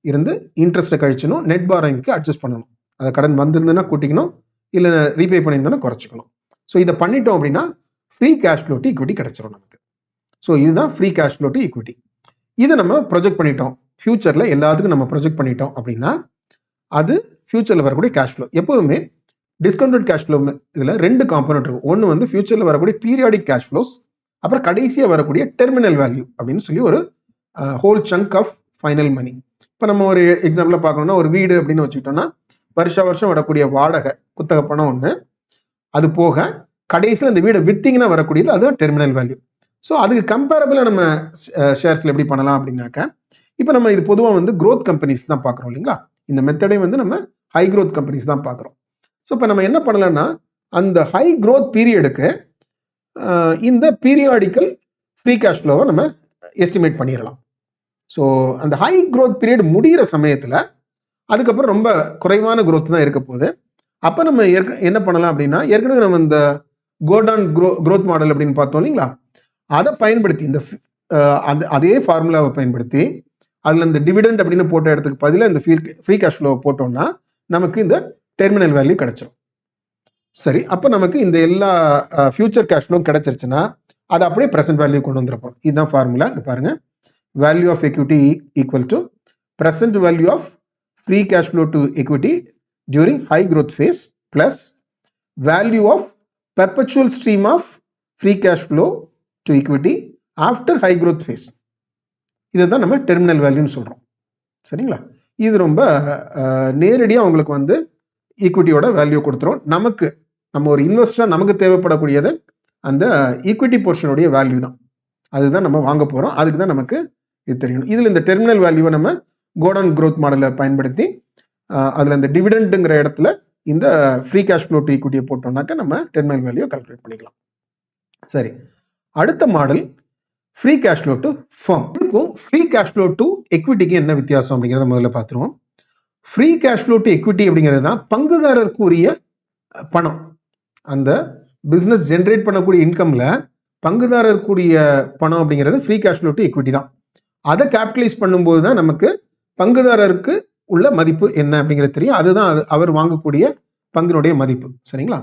இருந்து இன்ட்ரெஸ்ட்டை கழிச்சணும். நெட் பாரோயிங்க்கு அட்ஜஸ்ட் பண்ணணும். அதை கடன் வந்திருந்ததுன்னா கூட்டிக்கணும், இல்லை ரீபே பண்ணியிருந்தோன்னா குறைச்சிக்கணும். ஸோ இதை பண்ணிட்டோம் அப்படின்னா free cash flow to equity கிடைச்சிடும் நமக்கு. ஸோ இதுதான் free cash flow to equity. இதை நம்ம ப்ரொஜெக்ட் பண்ணிட்டோம். ஃபியூச்சரில் எல்லாத்துக்கும் நம்ம ப்ரொஜெக்ட் பண்ணிட்டோம் அப்படின்னா அது ஃபியூச்சரில் வரக்கூடிய கேஷ் ஃப்ளோ. எப்போவுமே டிஸ்கவுண்டட் கேஷ் ஃப்ளோ இதில் 2 காம்பனண்ட் இருக்கும். ஒன்று வந்து ஃபியூச்சரில் வரக்கூடிய பீரியாடிக் கேஷ் ஃப்ளோஸ், அப்புறம் கடைசியாக வரக்கூடிய டெர்மினல் வேல்யூ அப்படின்னு சொல்லி ஒரு ஹோல் சங்க் ஆஃப் ஃபைனல் மணி. இப்போ நம்ம ஒரு எக்ஸாம்பிள் பார்க்கணும்னா ஒரு வீடு அப்படின்னு வச்சுக்கிட்டோம்னா வருஷம் வரக்கூடிய வாடகை குத்தகை பணம் ஒன்று, அது போக கடைசியில் அந்த வீடை வித்திங்கன்னா வரக்கூடியது அதுதான் டெர்மினல் வேல்யூ. ஸோ அதுக்கு கம்பேரபிளாக நம்ம ஷேர்ஸில் எப்படி பண்ணலாம் அப்படின்னாக்க இப்போ நம்ம இது பொதுவாக வந்து growth கம்பெனிஸ் தான் பார்க்குறோம் இல்லைங்களா. இந்த மெத்தடை வந்து நம்ம ஹை growth கம்பெனிஸ் தான் பார்க்குறோம். ஸோ இப்போ நம்ம என்ன பண்ணலாம்னா அந்த ஹை growth பீரியடுக்கு இந்த பீரியாடிக்கல் ஃப்ரீ கேஷ் ஃப்ளோவை நம்ம எஸ்டிமேட் பண்ணிடலாம். ஸோ அந்த ஹை growth பீரியட் முடிகிற சமயத்தில் அதுக்கப்புறம் ரொம்ப குறைவான growth தான் இருக்க போகுது. அப்போ நம்ம என்ன பண்ணலாம் அப்படின்னா ஏற்கனவே நம்ம இந்த கோர்டான் growth மாடல் அப்படின்னு பார்த்தோம் இல்லைங்களா, அதை பயன்படுத்தி இந்த அதே ஃபார்முலாவை பயன்படுத்தி அதில் இந்த டிவிடெண்ட் அப்படின்னு போட்ட இடத்துக்கு பதிலாக இந்த ஃப்ரீ கேஷ் ஃப்ளோ போட்டோம்னா நமக்கு இந்த டெர்மினல் வேல்யூ கிடைச்சிடும். சரி, அப்போ நமக்கு இந்த எல்லா ஃபியூச்சர் கேஷ் ஃப்ளோ கிடைச்சிருச்சுன்னா அதை அப்படியே ப்ரெசென்ட் வேல்யூ கொண்டு வந்துருப்போம். இதுதான் ஃபார்முலா. இங்கே பாருங்க, value of equity equal to present value of free cash flow to equity during high growth phase plus value of perpetual stream of free cash flow to equity after high growth phase. இதை தான் நம்ம டெர்மினல் வேல்யூன்னு சொல்கிறோம். சரிங்களா. இது ரொம்ப நேரடியாக உங்களுக்கு வந்து ஈக்விட்டியோட வேல்யூ கொடுத்துரும். நம்ம ஒரு இன்வெஸ்டராக நமக்கு தேவைப்படக்கூடியது அந்த ஈக்விட்டி போர்ஷனுடைய வேல்யூ தான். அதுதான் நம்ம வாங்க போகிறோம். அதுக்கு தான் நமக்கு இது தெரியணும். இதில் இந்த டெர்மினல் வேல்யூவை நம்ம கோர்டன் growth மாடலை பயன்படுத்தி அதில் இந்த டிவிடெண்டுங்கிற இடத்துல இந்த ஃப்ரீ கேஷ் ஃப்ளோ டு ஈக்விட்டியை போட்டோம்னாக்க நம்ம டெர்மினல் வேல்யூ கால்குலேட் பண்ணிக்கலாம். சரி, அடுத்த model free cash flow to firm. இதுக்கும் ஃப்ரீ கேஷ் ஃப்ளோ டு எக்விட்டிக்கு என்ன வித்தியாசம் அப்படிங்கிறத முதல்ல பார்த்துருவோம். Free cash flow to equity அப்படிங்கிறது தான் பங்குதாரருக்கு உரிய பணம். அந்த பிஸ்னஸ் ஜென்ரேட் பண்ணக்கூடிய இன்கம்ல பங்குதாரருக்குரிய பணம் அப்படிங்கிறது free cash flow to equity தான். அதை கேபிட்டலைஸ் பண்ணும்போது தான் நமக்கு பங்குதாரருக்கு உள்ள மதிப்பு என்ன அப்படிங்கிறது தெரியும். அதுதான் அவர் வாங்கக்கூடிய பங்கினுடைய மதிப்பு. சரிங்களா.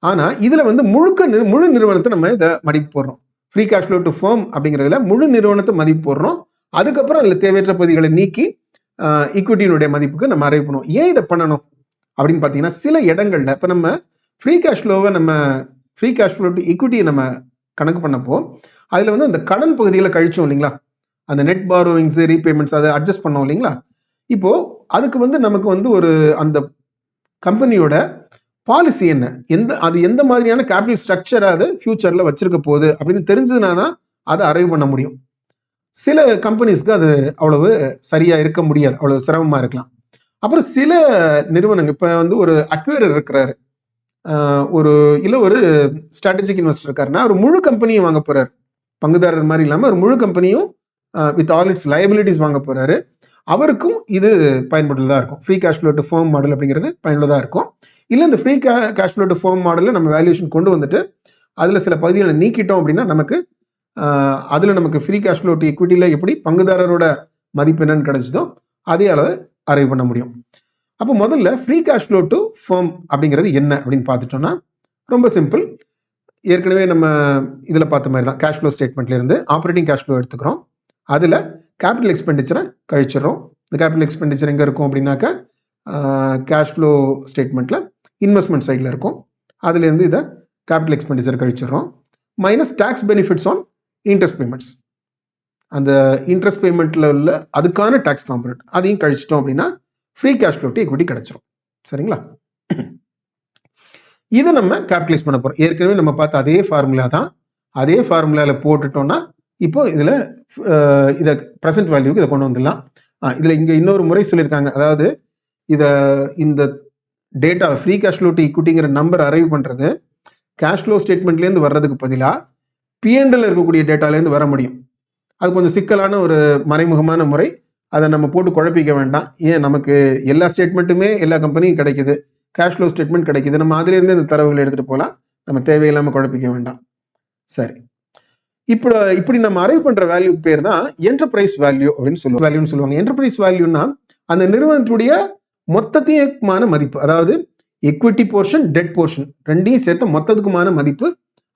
ஆனா இதுல வந்து முழு நிறுவனத்தை நம்ம இதை மதிப்பு போடுறோம். Free cash flow to firm அப்படிங்கிறதுல முழு நிறுவனத்தை மதிப்பு போடுறோம். அதுக்கப்புறம் அதில் தேவையற்ற பகுதிகளை நீக்கி ஈக்விட்டியினுடைய மதிப்புக்கு நம்ம அரைவ் பண்ணுவோம். ஏன் இதை பண்ணணும் அப்படின்னு பார்த்தீங்கன்னா சில இடங்கள்ல இப்போ நம்ம ஃப்ரீ கேஷ் ஃப்ளோவை ஃப்ரீ கேஷ் ஃப்ளோ டு ஈக்விட்டியை நம்ம கணக்கு பண்ணப்போ அதில் வந்து அந்த கடன் பகுதிகளை கழிச்சோம் இல்லைங்களா, அந்த நெட் பாரோவிங்ஸ் ரீபேமெண்ட்ஸ் அதை அட்ஜஸ்ட் பண்ணோம் இல்லைங்களா. இப்போ அதுக்கு வந்து நமக்கு வந்து ஒரு அந்த கம்பெனியோட பாலிசி என்ன, அது எந்த மாதிரியான கேபிட்டல் ஸ்ட்ரக்சரை அது ஃபியூச்சர்ல வச்சிருக்க போகுது அப்படின்னு தெரிஞ்சதுனா தான் அதை அரைவ் பண்ண முடியும். சில கம்பெனிஸ்க்கு அது அவ்வளவு சரியா இருக்க முடியாது, அவ்வளவு சிரமமா இருக்கலாம். அப்புறம் சில நிறுவனங்கள் இப்போ வந்து ஒரு அக்வேரர் இருக்கிறாரு, ஒரு ஸ்ட்ராட்டஜிக் இன்வெஸ்டர் இருக்காருன்னா ஒரு முழு கம்பெனியும் வாங்க போறாரு, பங்குதாரர் மாதிரி இல்லாம ஒரு முழு கம்பெனியும் வித் ஆல் இட்ஸ் லைபிலிட்டிஸ் வாங்க போறாரு. அவருக்கும் இது பயன்படுறதா இருக்கும். Free cash flow to firm model அப்படிங்கிறது பயனுள்ளதா இருக்கும். இல்லை இந்த free cash flow to firm மாடலில் நம்ம வேல்யூஷன் கொண்டு வந்துட்டு அதில் சில பகுதிகளை நீக்கிட்டோம் அப்படின்னா நமக்கு அதில் நமக்கு ஃப்ரீ கேஷ் ஃப்ளோ டு ஈக்விட்டியில் எப்படி பங்குதாரரோட மதிப்பு என்னன்னு கிடைச்சதோ அதே அளவு அரைவ் பண்ண முடியும். அப்போ முதல்ல free cash flow to firm அப்படிங்கிறது என்ன அப்படின்னு பார்த்துட்டோம்னா ரொம்ப சிம்பிள். ஏற்கனவே நம்ம இதில் பார்த்த மாதிரி தான் கேஷ் ஃப்ளோ ஸ்டேட்மெண்ட்லேருந்து ஆப்ரேட்டிங் கேஷ் ஃப்ளோ எடுத்துக்கிறோம். அதில் கேபிட்டல் எக்ஸ்பெண்டிச்சரை கழிச்சிடறோம். இந்த கேபிட்டல் எக்ஸ்பெண்டிச்சர் எங்கே இருக்கும் அப்படின்னாக்கா கேஷ் ஃப்ளோ ஸ்டேட்மெண்ட்டில் இன்வெஸ்ட்மெண்ட் சைடில் இருக்கும். அதுலேருந்து இதை கேபிட்டல் எக்ஸ்பெண்டிச்சர் கழிச்சிடறோம். Minus tax benefits on interest payments, அந்த இன்ட்ரெஸ்ட் பேமெண்ட்டில் உள்ள அதுக்கான டேக்ஸ் காம்பனன்ட் அதையும் கழிச்சிட்டோம் அப்படின்னா free cash flow to equity கிடைச்சிரும். சரிங்களா? இதை நம்ம கேபிட்டலைஸ் பண்ண போகிறோம். ஏற்கனவே நம்ம பார்த்த அதே ஃபார்முலா தான், அதே ஃபார்முலாவில் போட்டுட்டோம்னா இப்போ இதில் இதை ப்ரெசென்ட் வேல்யூக்கு இதை கொண்டு வந்துடலாம். இதில் இங்கே இன்னொரு முறை சொல்லியிருக்காங்க. அதாவது இந்த data free cash flow to ஈக்விட்டிங்கிற நம்பர் அரைவ் பண்ணுறது கேஷ் ஃப்ளோ ஸ்டேட்மெண்ட்லேருந்து வர்றதுக்கு பதிலாக பிஎன்எல் இருக்கக்கூடிய டேட்டாலேருந்து வர முடியும். அது கொஞ்சம் சிக்கலான ஒரு மறைமுகமான முறை. அதை நம்ம போட்டு குழப்பிக்க வேண்டாம். ஏன் நமக்கு எல்லா ஸ்டேட்மெண்ட்டுமே எல்லா கம்பெனியும் கிடைக்குது, கேஷ் ஃப்ளோ ஸ்டேட்மெண்ட் கிடைக்குது, நம்ம அதிலேருந்து இந்த தரவுகளை எடுத்துகிட்டு போகலாம். நம்ம தேவையில்லாமல் குழப்பிக்க வேண்டாம். சரி, இப்படி நம்ம அரைவ் பண்ற வேல்யூக்கு பேர் தான் என்டர்பிரைஸ் வேல்யூ அப்படின்னு சொல்லுவாங்க. என்டர்பிரைஸ் வேல்யூன்னா அந்த நிறுவனத்துடைய மொத்தத்துக்குமான மதிப்பு, அதாவது எக்விட்டி போர்ஷன், டெட் போர்ஷன் ரெண்டையும் சேர்த்த மொத்தத்துக்குமான மதிப்பு,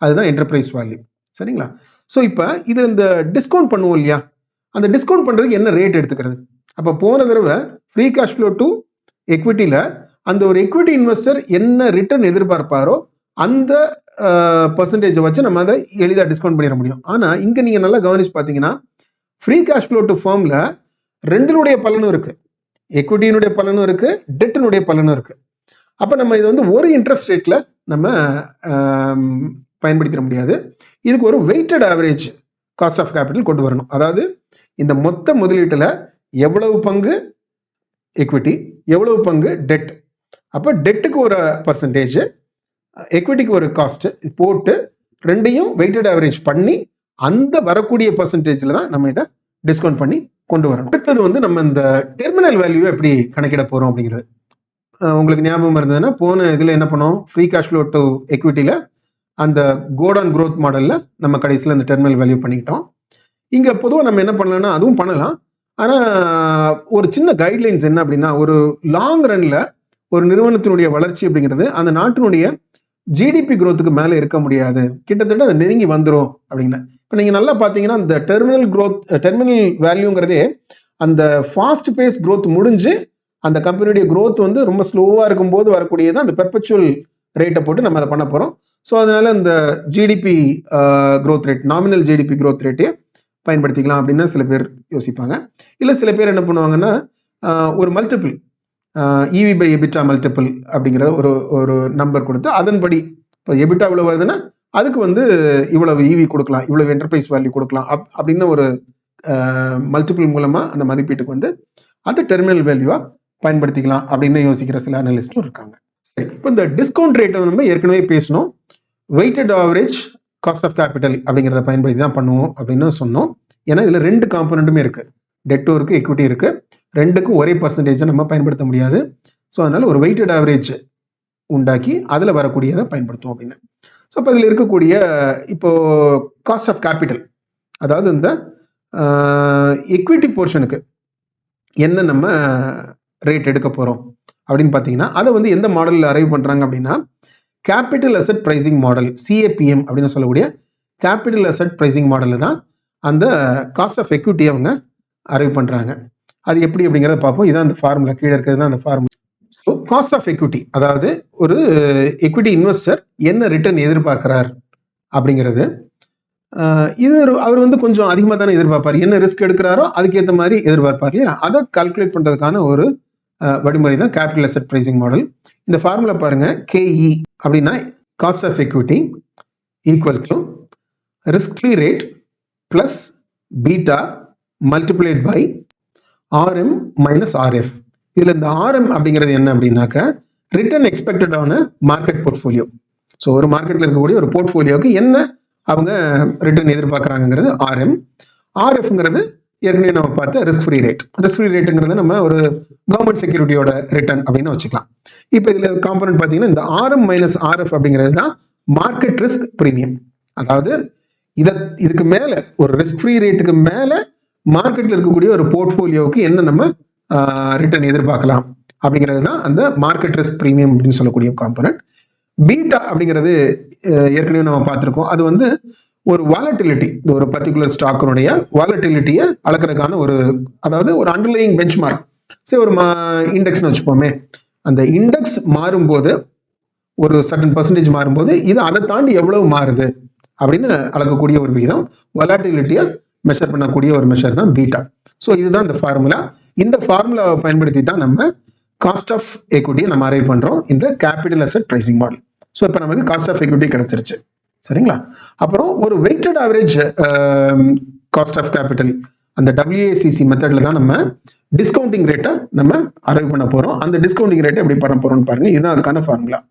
அதுதான் என்டர்பிரைஸ் வேல்யூ. சரிங்களா? ஸோ இப்போ இது இந்த டிஸ்கவுண்ட் பண்ணுவோம் இல்லையா, அந்த டிஸ்கவுண்ட் பண்றதுக்கு என்ன ரேட் எடுத்துக்கிறது? அப்போ போன தடவை ஃப்ரீ கேஷ் ஃப்ளோ டு எக்விட்டியில அந்த ஒரு எக்விட்டி இன்வெஸ்டர் என்ன ரிட்டர்ன் எதிர்பார்ப்பாரோ அந்த பர்சன்டேஜை வச்சு நம்ம அதை எளிதாக டிஸ்கவுண்ட் பண்ணிட முடியும். ஆனால் இங்கே நீங்கள் நல்லா கவனிச்சு பார்த்தீங்கன்னா ஃப்ரீ கேஷ் ஃப்ளோ டு ஃபர்மில் ரெண்டினுடைய பலனும் இருக்கு, எக்விட்டியினுடைய பலனும் இருக்கு, டெட்டினுடைய பலனும் இருக்கு. அப்போ நம்ம இது வந்து ஒரு இன்ட்ரெஸ்ட் ரேட்ல நம்ம பயன்படுத்திட முடியாது. இதுக்கு ஒரு weighted average cost of capital கொண்டு வரணும். அதாவது இந்த மொத்த முதலீட்டில் எவ்வளவு பங்கு எக்விட்டி, எவ்வளவு பங்கு டெட், அப்போ டெட்டுக்கு ஒரு பர்சன்டேஜ், எக்விட்டிக்கு ஒரு காஸ்ட் போட்டு ரெண்டையும் வெயிட்டட் ஆவரேஜ் பண்ணி அந்த வரக்கூடிய பர்சன்டேஜ்ல தான் நம்ம இதை டிஸ்கவுண்ட் பண்ணி கொண்டு வரணும். அடுத்தது வந்து நம்ம இந்த டெர்மினல் வேல்யூ எப்படி கணக்கிட போறோம் அப்படிங்கிறது உங்களுக்கு ஞாபகம் இருந்ததுன்னா போன இதில் என்ன பண்ணோம், ஃப்ரீ கேஷ் ஃப்ளோ டு எக்விட்டியில் அந்த கோடான் க்ரோத் மாடலில் நம்ம கடைசியில் அந்த டெர்மினல் வேல்யூ பண்ணிக்கிட்டோம். இங்கே பொதுவாக நம்ம என்ன பண்ணலாம்னா அதுவும் பண்ணலாம். ஆனால் ஒரு சின்ன கைட்லைன்ஸ் என்ன அப்படின்னா, ஒரு லாங் ரன்ல ஒரு நிறுவனத்தினுடைய வளர்ச்சி அப்படிங்கிறது அந்த நாட்டினுடைய ஜிடிபி growthக்கு மேலே இருக்க முடியாது, கிட்டத்தட்ட அது நெருங்கி வந்துடும் அப்படின்னு. இப்போ நீங்கள் நல்லா பார்த்தீங்கன்னா இந்த டெர்மினல் வேல்யூங்கிறதே அந்த ஃபாஸ்ட் பேஸ் growth முடிஞ்சு அந்த கம்பெனியுடைய growth வந்து ரொம்ப ஸ்லோவாக இருக்கும்போது வரக்கூடியதான் அந்த பெர்பச்சுவல் ரேட்டை போட்டு நம்ம அதை பண்ண போகிறோம். ஸோ அதனால இந்த GDP growth rate, nominal GDP growth ரேட்டையே பயன்படுத்திக்கலாம் அப்படின்னு சில பேர் யோசிப்பாங்க. இல்லை சில பேர் என்ன பண்ணுவாங்கன்னா ஒரு multiple EV by EBITDA multiple அப்படிங்கிற ஒரு நம்பர் கொடுத்து அதன்படி இப்போ எபிட்டா இவ்வளவு வருதுன்னா அதுக்கு வந்து இவ்வளவு இவி கொடுக்கலாம், இவ்வளவு என்டர்பிரைஸ் வேல்யூ கொடுக்கலாம் அப்படின்னு ஒரு மல்டிபிள் மூலமா அந்த மதிப்பீட்டுக்கு வந்து அந்த டெர்மினல் வேல்யூவா பயன்படுத்திக்கலாம் அப்படின்னு யோசிக்கிற சில அனலிஸ்டும் இருக்காங்க. சரி, இப்போ இந்த டிஸ்கவுண்ட் ரேட்டை நம்ம ஏற்கனவே பேசணும். Weighted average cost of capital அப்படிங்கிறத பயன்படுத்தி தான் பண்ணுவோம் அப்படின்னு சொன்னோம். ஏன்னா இதுல ரெண்டு காம்பனண்ட்டுமே இருக்கு, டெட்டும் இருக்கு, எக்விட்டி இருக்கு. ரெண்டுக்கும் ஒரே பர்சன்டேஜை நம்ம பயன்படுத்த முடியாது. ஸோ அதனால ஒரு வெயிட்டட் ஆவரேஜ் உண்டாக்கி அதில் வரக்கூடியதை பயன்படுத்துவோம் அப்படின்னு. ஸோ அப்போ அதில் இருக்கக்கூடிய இப்போ காஸ்ட் ஆஃப் கேபிட்டல், அதாவது இந்த எக்விட்டி போர்ஷனுக்கு என்ன நம்ம ரேட் எடுக்க போகிறோம் அப்படின்னு பார்த்தீங்கன்னா அதை வந்து எந்த மாடலில் அரைவ் பண்ணுறாங்க அப்படின்னா capital asset pricing model, CAPM அப்படின்னு சொல்லக்கூடிய கேபிட்டல் அசெட் பிரைசிங் மாடலில் தான் அந்த காஸ்ட் ஆஃப் எக்விட்டி அவங்க அரைவ் பண்ணுறாங்க. அது எப்படி அப்படிங்கிறத பார்ப்போம். இதான் அந்த ஃபார்முலா, கீழே இருக்கிறது தான் அந்த formula. So cost of equity, அதாவது ஒரு எக்விட்டி இன்வெஸ்டர் என்ன ரிட்டர்ன் எதிர்பார்க்கிறார் அப்படிங்கிறது, இது அவர் வந்து கொஞ்சம் அதிகமாக தானே எதிர்பார்ப்பார், என்ன ரிஸ்க் எடுக்கிறாரோ அதுக்கேற்ற மாதிரி எதிர்பார்ப்பார் இல்லையா, அதை கால்குலேட் பண்ணுறதுக்கான ஒரு வழிமுறை தான் கேபிட்டல் அசெட் பிரைசிங் மாடல். இந்த ஃபார்முலா பாருங்க, KE அப்படின்னா cost of equity equal to risk free rate plus beta multiplied by RM minus RF. இதில் இந்த ஆர்எம் அப்படிங்கிறது என்ன அப்படின்னாக்க ரிட்டர்ன் எக்ஸ்பெக்டட் ஆன மார்க்கெட் போர்ட்ஃபோலியோ. ஸோ ஒரு மார்க்கெட்டில் இருக்கக்கூடிய ஒரு போர்ட்ஃபோலியோவுக்கு என்ன அவங்க ரிட்டர்ன் எதிர்பார்க்குறாங்கிறது ஆர்எம். ஆர்எஃப்ங்கிறது ஏற்கனவே நம்ம பார்த்த risk free rate. Risk free ரேட்டுங்கிறது நம்ம ஒரு கவர்மெண்ட் செக்யூரிட்டியோட ரிட்டர்ன் அப்படின்னு வச்சுக்கலாம். இப்போ இதில் காம்பனன்ட் பார்த்தீங்கன்னா இந்த ஆர்எம் மைனஸ் ஆர்எஃப் அப்படிங்கிறது தான் மார்க்கெட் ரிஸ்க் ப்ரீமியம். அதாவது இதுக்கு மேலே ஒரு ரிஸ்க் ஃப்ரீ ரேட்டுக்கு மேலே மார்க்கெட்டில் இருக்கக்கூடிய ஒரு போர்ட்ஃபோலியோவுக்கு என்ன நம்ம ரிட்டர்ன் எதிர்பார்க்கலாம் அப்படிங்கிறது தான் அந்த மார்க்கெட் ரிஸ்க் ப்ரீமியம் அப்படின்னு சொல்லக்கூடிய காம்பனன்ட். பீட்டா அப்படிங்கிறது ஏற்கனவே நம்ம பார்த்துருக்கோம். அது வந்து ஒரு வாலட்டிலிட்டி, ஒரு பர்டிகுலர் ஸ்டாக்கினுடைய வாலட்டிலிட்டியை அளக்கிறதுக்கான ஒரு, அதாவது ஒரு அண்டர்லைங் பெஞ்ச் மார்க். சரி, ஒரு இண்டெக்ஸ்னு வச்சுப்போமே, அந்த இண்டெக்ஸ் மாறும்போது ஒரு சர்டன் பர்சன்டேஜ் மாறும்போது இது அதை தாண்டி எவ்வளவு மாறுது அப்படின்னு அளக்கக்கூடிய ஒரு விகிதம், வாலட்டிலிட்டியை மெஷர் பண்ணக்கூடிய ஒரு மெஷர் தான் பீட்டா. ஸோ இதுதான் இந்த ஃபார்முலா. இந்த ஃபார்முலாவை பயன்படுத்தி தான் நம்ம காஸ்ட் ஆஃப் எக்விட்டியை நம்ம அரைவ் பண்றோம் இந்த capital asset pricing model. So இப்போ நமக்கு காஸ்ட் ஆஃப் எக்விட்டி கிடைச்சிருச்சு, சரிங்களா? அப்புறம் ஒரு weighted average cost of capital, அந்த WACC மெத்தட்ல தான் நம்ம டிஸ்கவுண்டிங் ரேட்டை நம்ம அரைவ் பண்ண போறோம். அந்த டிஸ்கவுண்டிங் ரேட்டை எப்படி பண்ண போறோம்னு பாருங்க. இதுதான் அதுக்கான formula.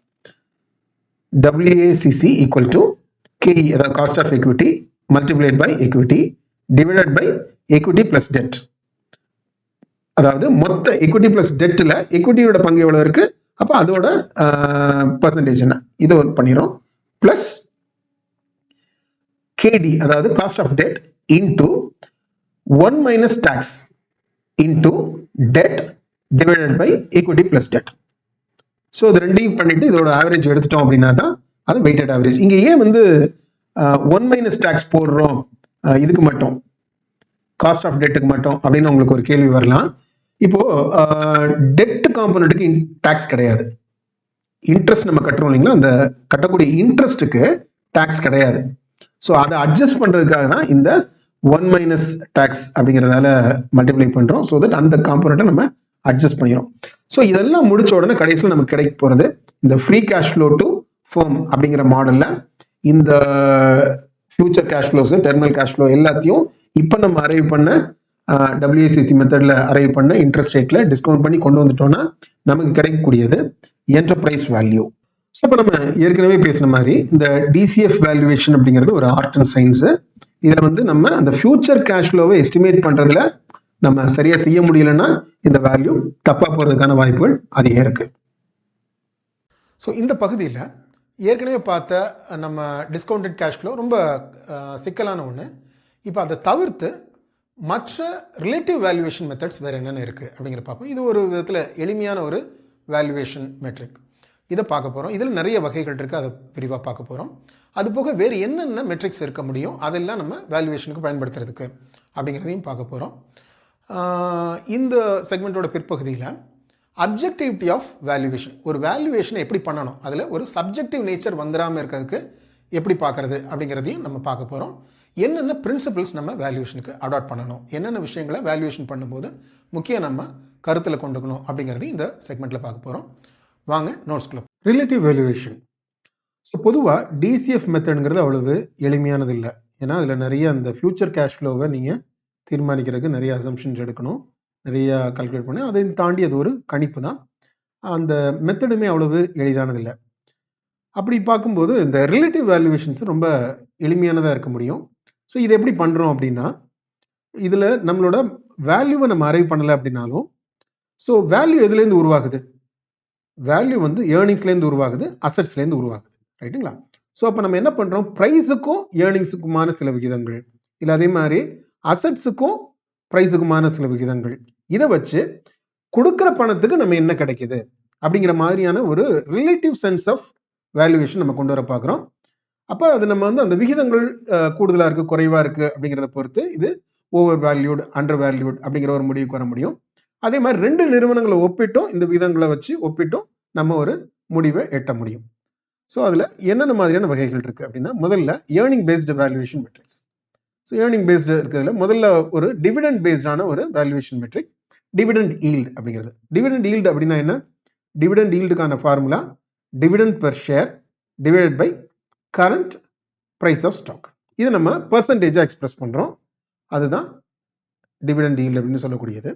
WACC equal to KE, அதாவது cost of equity multiplied by equity divided by equity plus debt. அதாவது மொத்த எக்விட்டி பிளஸ் டெட்ல எக்விட்டியோட பங்கு எவ்வளவு இருக்கு, அப்ப அதோட பர்சன்டேஜ் என்ன, இதை ஒர்க் பண்ணிரும். பிளஸ் KD, அதாவது cost of debt into 1 minus tax into debt divided by equity plus debt. So இது ரெண்டையும் பண்ணிட்டு இதோட ஆவரேஜ் எடுத்துட்டோம் அப்படின்னா தான் அது வெயிட்டட் ஆவரேஜ். இங்க ஏன் வந்து 1 மைனஸ் டாக்ஸ் போடுறோம் இதுக்கு மட்டும், காஸ்ட் ஆஃப் டெட்டுக்கு மட்டும் அப்படின்னு உங்களுக்கு ஒரு கேள்வி வரலாம். இப்போ டெட் காம்பனண்ட்டுக்கு டாக்ஸ் கிடையாது, இன்ட்ரெஸ்ட் நம்ம கட்டுறோம் இல்லைங்களா, அந்த கட்டக்கூடிய இன்ட்ரெஸ்ட்டுக்கு டாக்ஸ் கிடையாது. ஸோ அதை அட்ஜஸ்ட் பண்றதுக்காக தான் இந்த 1 மைனஸ் டாக்ஸ் அப்படிங்கிறதால மல்டிப்ளை பண்றோம். ஸோ தட் அந்த காம்பனண்ட்டை நம்ம அட்ஜஸ்ட் பண்ணிடும். ஸோ இதெல்லாம் முடிச்ச உடனே கடைசியில் நமக்கு கிடைக்க போறது இந்த free cash flow to firm அப்படிங்கிற மாடல்ல இந்த future cash flows, terminal cash flow எல்லாத்தையும் இப்போ நம்ம அரைவ் பண்ண WACC மெத்தட்ல அரைவ் பண்ண இன்ட்ரெஸ்ட் ரேட்ல டிஸ்கவுண்ட் பண்ணி கொண்டு வந்துட்டோம்னா நமக்கு கிடைக்கக்கூடியது என்டர்பிரைஸ் வேல்யூ. இப்போ நம்ம ஏற்கனவே பேசின மாதிரி இந்த DCF வேல்யூவேஷன் அப்படிங்கிறது ஒரு ஆர்ட் அண்ட் சயின்ஸ். இதுல வந்து நம்ம அந்த ஃபியூச்சர் கேஷ் ஃப்ளோவை எஸ்டிமேட் பண்றதுல நம்ம சரியா செய்ய முடியலன்னா இந்த வேல்யூ தப்பா போறதுக்கான வாய்ப்புகள் அதிகம் இருக்கு. ஸோ இந்த பகுதியில் ஏற்கனவே பார்த்த நம்ம டிஸ்கவுண்டட் கேஷ் ஃப்ளோ ரொம்ப சிக்கலான ஒன்று. இப்போ அதை தவிர்த்து மற்ற ரிலேட்டிவ் வேல்யூவேஷன் மெத்தட்ஸ் வேறு என்னென்ன இருக்குது அப்படிங்கிற பார்ப்போம். இது ஒரு விதத்தில் எளிமையான ஒரு வேல்யூவேஷன் மெட்ரிக். இதை பார்க்க போகிறோம். இதில் நிறைய வகைகள் இருக்குது, அதை விரிவாக பார்க்க போகிறோம். அது போக வேறு என்னென்ன மெட்ரிக்ஸ் இருக்க முடியும், அதெல்லாம் நம்ம வேல்யூவேஷனுக்கு பயன்படுத்துறதுக்கு அப்படிங்கிறதையும் பார்க்க போகிறோம். இந்த செக்மெண்ட்டோட பிற்பகுதியில் அப்ஜெக்டிவிட்டி ஆஃப் வேல்யூவேஷன், ஒரு வேல்யூவேஷனை எப்படி பண்ணணும், அதில் ஒரு சப்ஜெக்டிவ் நேச்சர் வந்துடாமல் இருக்கிறதுக்கு எப்படி பார்க்குறது அப்படிங்கிறதையும் நம்ம பார்க்க போகிறோம். என்னென்ன பிரின்சிபிள்ஸ் நம்ம வேல்யூவேஷனுக்கு அடாப்ட் பண்ணணும், என்னென்ன விஷயங்களை வேல்யூவேஷன் பண்ணும்போது முக்கியம் நம்ம கருத்தில் கொண்டுக்கணும் அப்படிங்கிறதையும் இந்த செக்மெண்ட்டில் பார்க்க போகிறோம். வாங்க நோட்ஸ்குள்ள. Relative valuation. ஸோ பொதுவாக DCF மெத்தடுங்கிறது அவ்வளவு எளிமையானது இல்லை. ஏன்னா அதில் நிறைய அந்த ஃபியூச்சர் கேஷ் ஃப்ளோவை நீங்கள் தீர்மானிக்கிறதுக்கு நிறைய அசம்ஷன்ஸ் எடுக்கணும், நிறைய கால்குலேட் பண்ணி அதை தாண்டி அது ஒரு கணிப்பு தான். அந்த மெத்தடுமே அவ்வளவு எளிதானது இல்லை. அப்படி பார்க்கும்போது இந்த ரிலேட்டிவ் வேல்யூவேஷன்ஸ் ரொம்ப எளிமையானதாக இருக்க முடியும். ஸோ இதை எப்படி பண்ணுறோம் அப்படின்னா, இதில் நம்மளோட வேல்யூவை நம்ம அரைவ் பண்ணலை அப்படின்னாலும், ஸோ வேல்யூ எதுலேருந்து உருவாகுது, வேல்யூ வந்து ஏர்னிங்ஸ்லேருந்து உருவாகுது, அசட்ஸ்லேருந்து உருவாகுது, ரைட்டுங்களா? ஸோ அப்போ நம்ம என்ன பண்ணுறோம், ப்ரைஸுக்கும் ஏர்னிங்ஸுக்குமான சில விகிதங்கள், இல்லை அதே மாதிரி அசட்ஸுக்கும் ப்ரைஸுக்குமான சில விகிதங்கள், இதை வச்சு கொடுக்குற பணத்துக்கு நம்ம என்ன கிடைக்குது அப்படிங்கிற மாதிரியான ஒரு ரிலேட்டிவ் சென்ஸ் ஆஃப் வேல்யூவேஷன் நம்ம கொண்டு வர பார்க்குறோம். அப்போ அது நம்ம வந்து அந்த விகிதங்கள் கூடுதலாக இருக்குது குறைவாக இருக்குது அப்படிங்கிறத பொறுத்து இது ஓவர் வேல்யூட் அண்டர் வேல்யூட் அப்படிங்கிற ஒரு முடிவுக்கு வர முடியும். அதே மாதிரி ரெண்டு நிறுவனங்களை ஒப்பிட்டும் இந்த விகிதங்களை வச்சு ஒப்பிட்டும் நம்ம ஒரு முடிவை எட்ட முடியும். ஸோ அதில் என்னென்ன மாதிரியான வகைகள் இருக்குது அப்படின்னா, முதல்ல earning based valuation metrics. So earning based இருக்கிறதுல முதல்ல ஒரு டிவிடெண்ட் பேஸ்டான ஒரு வேல்யூவேஷன் மெட்ரிக் டிவிடெண்ட் ஈல்டு அப்படிங்கிறது. டிவிடெண்ட் ஈல்டு அப்படின்னா என்ன, டிவிடெண்ட் ஈல்டுக்கான formula dividend per share divided by current price of stock. இது நம்ம பர்சன்டேஜாக எக்ஸ்பிரஸ் பண்ணுறோம், அதுதான் டிவிடெண்ட் ஈல்டு அப்படின்னு சொல்லக்கூடியது.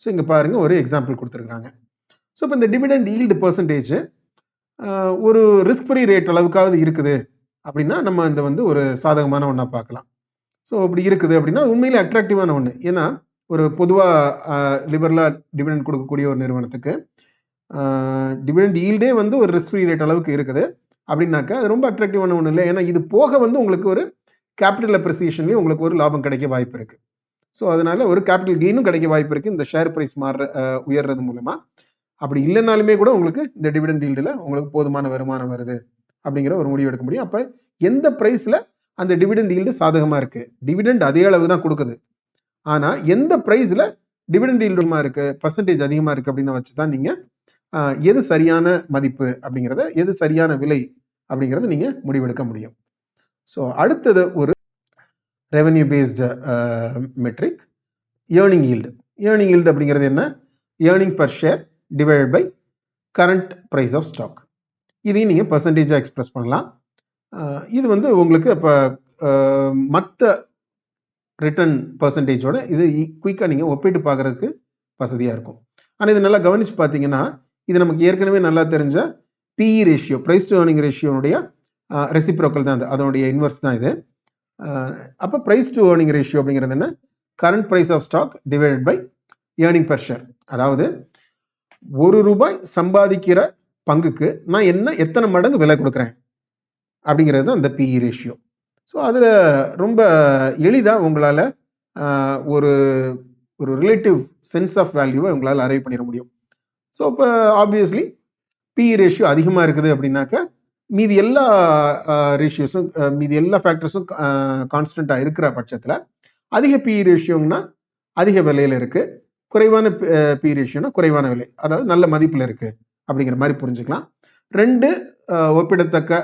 ஸோ இங்கே பாருங்கள் ஒரு எக்ஸாம்பிள் கொடுத்துருக்குறாங்க. ஸோ இப்போ இந்த டிவிடெண்ட் ஈல்டு பர்சன்டேஜ் ஒரு ரிஸ்க் ஃப்ரீ ரேட் அளவுக்காவது இருக்குது அப்படின்னா நம்ம இந்த வந்து ஒரு சாதகமான ஒன்றா பார்க்கலாம். ஸோ அப்படி இருக்குது அப்படின்னா உண்மையிலே அட்ராக்டிவான ஒன்று. ஏன்னா ஒரு பொதுவாக லிபரலாக டிவிடெண்ட் கொடுக்கக்கூடிய ஒரு நிறுவனத்துக்கு டிவிடெண்ட் ஈல்டே வந்து ஒரு ரிஸ்க் ஃப்ரீ ரேட் அளவுக்கு இருக்குது அப்படின்னாக்கா அது ரொம்ப அட்ராக்டிவான ஒன்று இல்லை. ஏன்னா இது போக வந்து உங்களுக்கு ஒரு கேபிட்டல் அப்ரிசியேஷன்லேயும் உங்களுக்கு ஒரு லாபம் கிடைக்க வாய்ப்பு இருக்குது. ஸோ அதனால ஒரு கேபிட்டல் கெயினும் கிடைக்க வாய்ப்பு இருக்குது இந்த ஷேர் ப்ரைஸ் உயர்றது மூலமாக. அப்படி இல்லைனாலுமே கூட உங்களுக்கு இந்த டிவிடெண்ட் ஈல்டில் உங்களுக்கு போதுமான வருமானம் வருது அப்படிங்கிற ஒரு முடிவு எடுக்க முடியும். அப்போ எந்த ப்ரைஸில் அந்த டிவிடெண்ட் ஈல்டு சாதகமாக இருக்குது, டிவிடெண்ட் அதே அளவு தான் கொடுக்குது, ஆனால் எந்த ப்ரைஸில் டிவிடெண்ட் ஈல்டுமா இருக்குது, பர்சன்டேஜ் அதிகமாக இருக்குது அப்படின்னு வச்சு தான் நீங்கள் எது சரியான மதிப்பு அப்படிங்கிறத, எது சரியான விலை அப்படிங்கிறத நீங்கள் முடிவெடுக்க முடியும். ஸோ அடுத்தது ஒரு revenue based metric earning yield. Earning yield அப்படிங்கிறது என்ன? Earning per share divided by current price of stock. இதையும் நீங்கள் பர்சன்டேஜாக எக்ஸ்பிரஸ் பண்ணலாம். இது வந்து உங்களுக்கு இப்போ மற்ற ரிட்டர்ன் பர்சன்டேஜோட இது குயிக்காக நீங்கள் ஒப்பிட்டு பார்க்குறதுக்கு வசதியாக இருக்கும். ஆனால் இது நல்லா கவனித்து பார்த்தீங்கன்னா இது நமக்கு ஏற்கனவே நல்லா தெரிஞ்ச PE ratio, price to earning ரேஷியோனுடைய ரெசிப்ரோக்கல் தான், அதனுடைய இன்வெர்ஸ் தான் இது. அப்போ ப்ரைஸ் டு ஏர்னிங் ரேஷியோ அப்படிங்கிறது என்ன? Current price of stock divided by earning per share. அதாவது ₹1 சம்பாதிக்கிற பங்குக்கு நான் எத்தனை மடங்கு விலை கொடுக்குறேன் அப்படிங்கிறது தான் அந்த பிஇ ரேஷியோ. ஸோ அதில் ரொம்ப எளிதாக உங்களால் ஒரு ஒரு ரிலேட்டிவ் சென்ஸ் ஆஃப் வேல்யூவை உங்களால் அரைவ் பண்ணிட முடியும். ஸோ இப்போ ஆப்வியஸ்லி பிஇ ரேஷியோ அதிகமாக இருக்குது அப்படின்னாக்கா மீதி எல்லா ரேஷியோஸும் மீதி எல்லா ஃபேக்டர்ஸும் கான்ஸ்டண்ட்டாக இருக்கிற பட்சத்தில் அதிக பிஇ ரேஷியோங்கன்னா அதிக விலையில் இருக்குது, குறைவான பிஇ ரேஷியோனா குறைவான விலை, அதாவது நல்ல மதிப்பில் இருக்குது அப்படிங்கிற மாதிரி புரிஞ்சுக்கலாம். ரெண்டு ஒப்பிடத்தக்க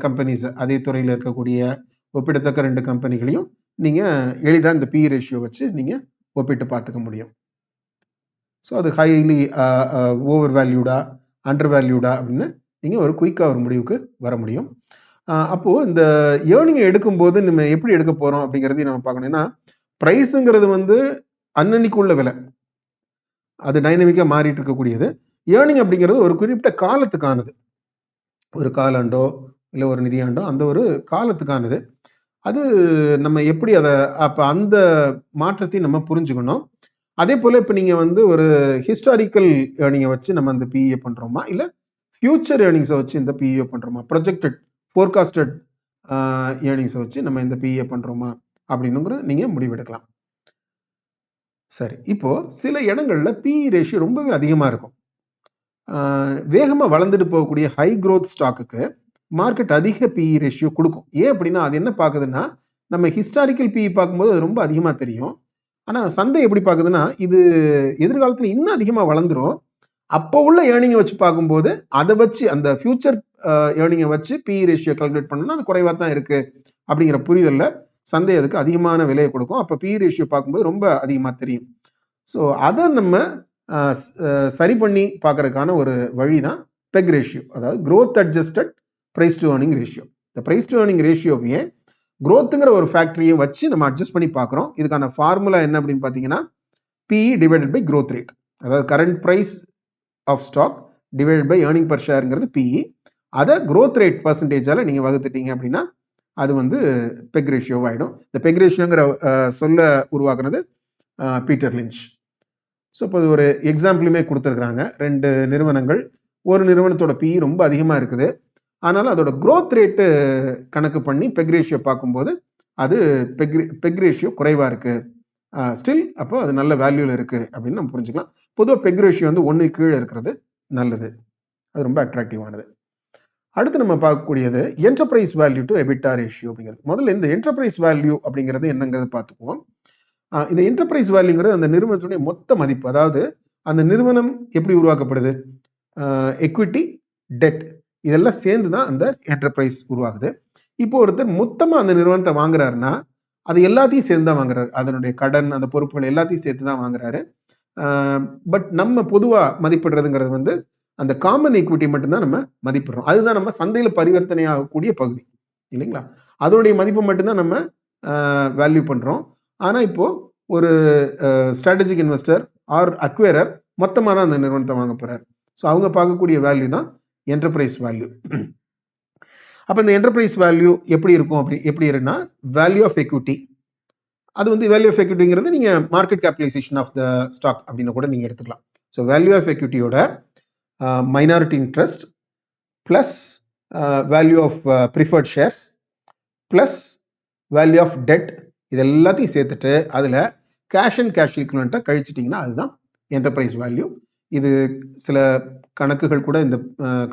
கம்பெனிஸ், அதே துறையில் இருக்கக்கூடிய ஒப்பிடத்தக்க ரெண்டு கம்பெனிகளையும் நீங்கள் எளிதாக இந்த பிஇ ரேஷியோ வச்சு நீங்கள் ஒப்பிட்டு பார்த்துக்க முடியும். ஸோ அது ஹைலி ஓவர் வேல்யூடா அண்டர் வேல்யூடா அப்படின்னு நீங்கள் ஒரு குயிக்காக ஒரு முடிவுக்கு வர முடியும். அப்போது இந்த ஏர்னிங்கை எடுக்கும்போது நம்ம எப்படி எடுக்க போகிறோம் அப்படிங்கிறதையும் நம்ம பார்க்கணும். ஏன்னா ப்ரைஸுங்கிறது வந்து அன்னன்னைக்கு உள்ள விலை, அது டைனமிக்காக மாறிட்டு இருக்கக்கூடியது. ஏர்னிங் அப்படிங்கிறது ஒரு குறிப்பிட்ட காலத்துக்கானது, ஒரு காலாண்டோ இல்லை ஒரு நிதியாண்டோ அந்த ஒரு காலத்துக்கானது. அது நம்ம எப்படி அதை அப்போ அந்த மாற்றத்தையும் நம்ம புரிஞ்சுக்கணும். அதே போல் இப்போ நீங்கள் வந்து ஒரு ஹிஸ்டாரிக்கல் ஏர்னிங்கை வச்சு நம்ம அந்த பிஇஏ பண்ணுறோமா, இல்லை ஃபியூச்சர் ஏர்னிங்ஸை வச்சு இந்த பிஇஏ பண்ணுறோமா, ப்ரொஜெக்டட் ஃபோர்காஸ்டட் ஏர்னிங்ஸை வச்சு நம்ம இந்த பிஇஏ பண்ணுறோமா அப்படின்னுங்கிறது நீங்கள் முடிவெடுக்கலாம். சரி, இப்போது சில இடங்களில் பிஇ ரேஷியோ ரொம்பவே அதிகமாக இருக்கும். வேகமாக வளர்ந்துட்டு போகக்கூடிய ஹை க்ரோத் ஸ்டாக்குக்கு மார்க்கெட் அதிக பிஇ ரேஷியோ கொடுக்கும். ஏன் அப்படின்னா அது என்ன பார்க்குதுன்னா, நம்ம ஹிஸ்டாரிக்கல் பிஇ பார்க்கும்போது அது ரொம்ப அதிகமாக தெரியும். ஆனால் சந்தை எப்படி பார்க்குதுன்னா இது எதிர்காலத்தில் இன்னும் அதிகமாக வளர்ந்துடும், அப்போ உள்ள ஏர்னிங்கை வச்சு பார்க்கும்போது அதை வச்சு அந்த ஃபியூச்சர் ஏர்னிங்கை வச்சு பிஇ ரேஷியோ கால்குலேட் பண்ணணும்னா அது குறைவாக தான் இருக்குது அப்படிங்கிற புரிதலில் சந்தை அதுக்கு அதிகமான விலையை கொடுக்கும். அப்போ பிஇ ரேஷியோ பார்க்கும்போது ரொம்ப அதிகமாக தெரியும். ஸோ அதை நம்ம சரி பண்ணி பார்க்கறதுக்கான ஒரு வழி தான் பெக் ரேஷியோ, அதாவது growth adjusted price to earning ratio. இந்த price to earning ரேஷியோவையே growthங்கிற ஒரு ஃபேக்டரியும் வச்சு நம்ம அட்ஜஸ்ட் பண்ணி பார்க்குறோம். இதுக்கான ஃபார்முலா என்ன அப்படின்னு பார்த்தீங்கன்னா PE divided by growth rate, அதாவது current price of stock divided by earning per ஷேருங்கிறது பிஇ. அதை growth rate பர்சன்டேஜால் நீங்கள் வகுத்துட்டீங்க அப்படின்னா அது வந்து பெக் ரேஷியோவாகிடும். இந்த பெக் ரேஷியோங்கிற சொல்ல உருவாக்குனது பீட்டர் லிஞ்ச். ஸோ இப்போ ஒரு எக்ஸாம்பிளுமே கொடுத்துருக்குறாங்க. ரெண்டு நிறுவனங்கள், ஒரு நிறுவனத்தோட பிஇ ரொம்ப அதிகமாக இருக்குது, ஆனாலும் அதோட growth ரேட்டு கணக்கு பண்ணி பெக் ரேஷியோ பார்க்கும்போது அது பெக் ரேஷியோ குறைவாக இருக்குது, ஸ்டில் அப்போ அது நல்ல வேல்யூவில் இருக்குது அப்படின்னு நம்ம புரிஞ்சுக்கலாம். பொதுவாக பெக் ரேஷியோ வந்து 1 கீழே இருக்கிறது நல்லது, அது ரொம்ப அட்ராக்டிவானது. அடுத்து நம்ம பார்க்கக்கூடியது enterprise value to EBITDA ratio அப்படிங்கிறது. முதல்ல இந்த என்டர்பிரைஸ் வேல்யூ அப்படிங்கிறது என்னங்கிறது பார்த்துக்குவோம். இந்த என்டர்பிரைஸ் வேல்யூங்கிறது அந்த நிறுவனத்துடைய மொத்த மதிப்பு, அதாவது அந்த நிறுவனம் எப்படி உருவாக்கப்படுது, எக்விட்டி, டெட் இதெல்லாம் சேர்ந்து தான் அந்த என்டர்பிரைஸ் உருவாகுது. இப்போ ஒருத்தர் மொத்தமாக அந்த நிறுவனத்தை வாங்குறாருன்னா அது எல்லாத்தையும் சேர்ந்து தான் வாங்குறாரு, அதனுடைய கடன் அந்த பொறுப்புகள் எல்லாத்தையும் சேர்த்து தான் வாங்குறாரு. பட் நம்ம பொதுவாக மதிப்பிடுறதுங்கிறது வந்து அந்த காமன் ஈக்விட்டி மட்டும்தான் நம்ம மதிப்பிடுறோம். அதுதான் நம்ம சந்தையில் பரிவர்த்தனை ஆகக்கூடிய பகுதி இல்லைங்களா, அதனுடைய மதிப்பு மட்டும்தான் நம்ம வேல்யூ பண்ணுறோம். ஆனால் இப்போ ஒரு ஸ்ட்ராட்டஜிக் இன்வெஸ்டர் ஆர் அக்வேரர் மொத்தமாக தான் அந்த நிறுவனத்தை வாங்க போறாரு. ஸோ அவங்க பார்க்கக்கூடிய வேல்யூ தான் என்டர்பிரைஸ் வேல்யூ. அப்போ இந்த என்டர்பிரைஸ் வேல்யூ எப்படி இருக்கும் எப்படி இருக்குன்னா வேல்யூ ஆஃப் எக்விட்டி. அது வந்து வேல்யூ ஆஃப் எக்விட்டிங்கிறது நீங்க market capitalisation of the stock அப்படின்னு கூட நீங்க எடுத்துக்கலாம். ஸோ வேல்யூ ஆஃப் எக்விட்டியோட minority interest plus value of preferred shares plus value of debt, இது எல்லாத்தையும் சேர்த்துட்டு அதில் கேஷ் அண்ட் கேஷ் ஈக்குவலண்ட்டாக கழிச்சிட்டிங்கன்னா அதுதான் என்டர்பிரைஸ் வேல்யூ. இது சில கணக்குகள் கூட இந்த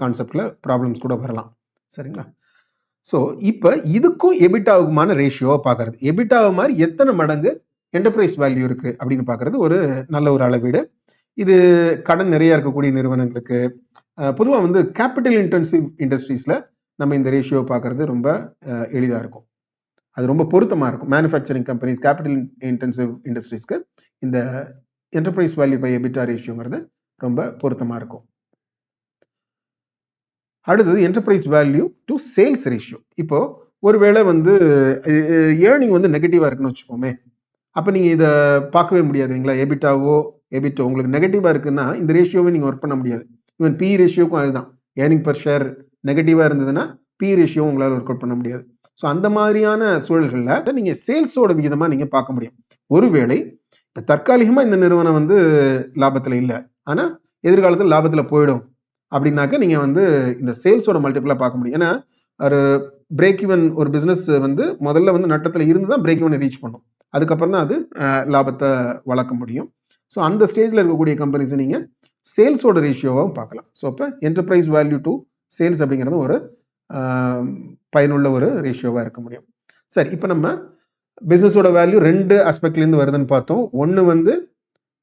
கான்செப்டில் ப்ராப்ளம்ஸ் கூட வரலாம். சரிங்களா? ஸோ இப்போ இதுக்கும் எபிட்டாவுக்குமான ரேஷியோவை பார்க்கறது, எபிட்டாவை மாதிரி எத்தனை மடங்கு என்டர்பிரைஸ் வேல்யூ இருக்குது அப்படின்னு பார்க்கறது ஒரு நல்ல ஒரு அளவீடு. இது கடன் நிறைய இருக்கக்கூடிய நிறுவனங்களுக்கு, பொதுவாக வந்து கேபிட்டல் இன்டென்சிவ் இண்டஸ்ட்ரீஸில் நம்ம இந்த ரேஷியோவை பார்க்கறது ரொம்ப எளிதாக இருக்கும். அது ரொம்ப பொருத்தமாக இருக்கும். மேனுஃபேக்சரிங் கம்பெனிஸ், கேபிட்டல் இன்டென்சிவ் இண்டஸ்ட்ரீஸ்க்கு இந்த என்டர்பிரைஸ் வேல்யூ பை எபிட்டா ரேஷியோங்கிறது ரொம்ப பொருத்தமாக இருக்கும். அடுத்தது enterprise value to sales ratio. இப்போ ஒருவேளை வந்து ஏர்னிங் வந்து நெகட்டிவாக இருக்குன்னு வச்சுக்கோமே, அப்போ நீங்கள் இதை பார்க்கவே முடியாது இல்லைங்களா? எபிட்டோ உங்களுக்கு நெகட்டிவாக இருக்குன்னா இந்த ரேஷியோவை நீங்கள் ஒர்க் பண்ண முடியாது. ஈவன் பி ரேஷியோக்கும் அதுதான். ஏர்னிங் பர் ஷேர் நெகட்டிவாக இருந்ததுன்னா பி ரேஷியோ உங்களால் ஒர்க் அவுட் பண்ண முடியாது. ஸோ அந்த மாதிரியான சூழல்களில் நீங்கள் சேல்ஸோட விகிதமாக நீங்கள் பார்க்க முடியும். ஒருவேளை இப்போ தற்காலிகமாக இந்த நிறுவனம் வந்து லாபத்தில் இல்லை, ஆனால் எதிர்காலத்தில் லாபத்தில் போயிடும் அப்படின்னாக்க நீங்கள் வந்து இந்த சேல்ஸோட மல்டிபிளாக பார்க்க முடியும். ஏன்னா ஒரு பிரேக் ஈவன் ஒரு பிஸ்னஸ் வந்து முதல்ல வந்து நட்டத்தில் இருந்து தான் பிரேக் ஈவனை ரீச் பண்ணும். அதுக்கப்புறம் தான் அது லாபத்தை வளர்க்க முடியும். ஸோ அந்த ஸ்டேஜில் இருக்கக்கூடிய கம்பெனிஸை நீங்கள் சேல்ஸோட ரேஷியோவாகவும் பார்க்கலாம். ஸோ அப்போ என்டர்பிரைஸ் வேல்யூ டு சேல்ஸ் அப்படிங்கிறது ஒரு பயனுள்ள ஒரு ரேஷியோவாக இருக்க முடியும். சரி, இப்போ நம்ம பிஸ்னஸோட வேல்யூ ரெண்டு ஆஸ்பெக்ட்லேருந்து வருதுன்னு பார்த்தோம். ஒன்று வந்து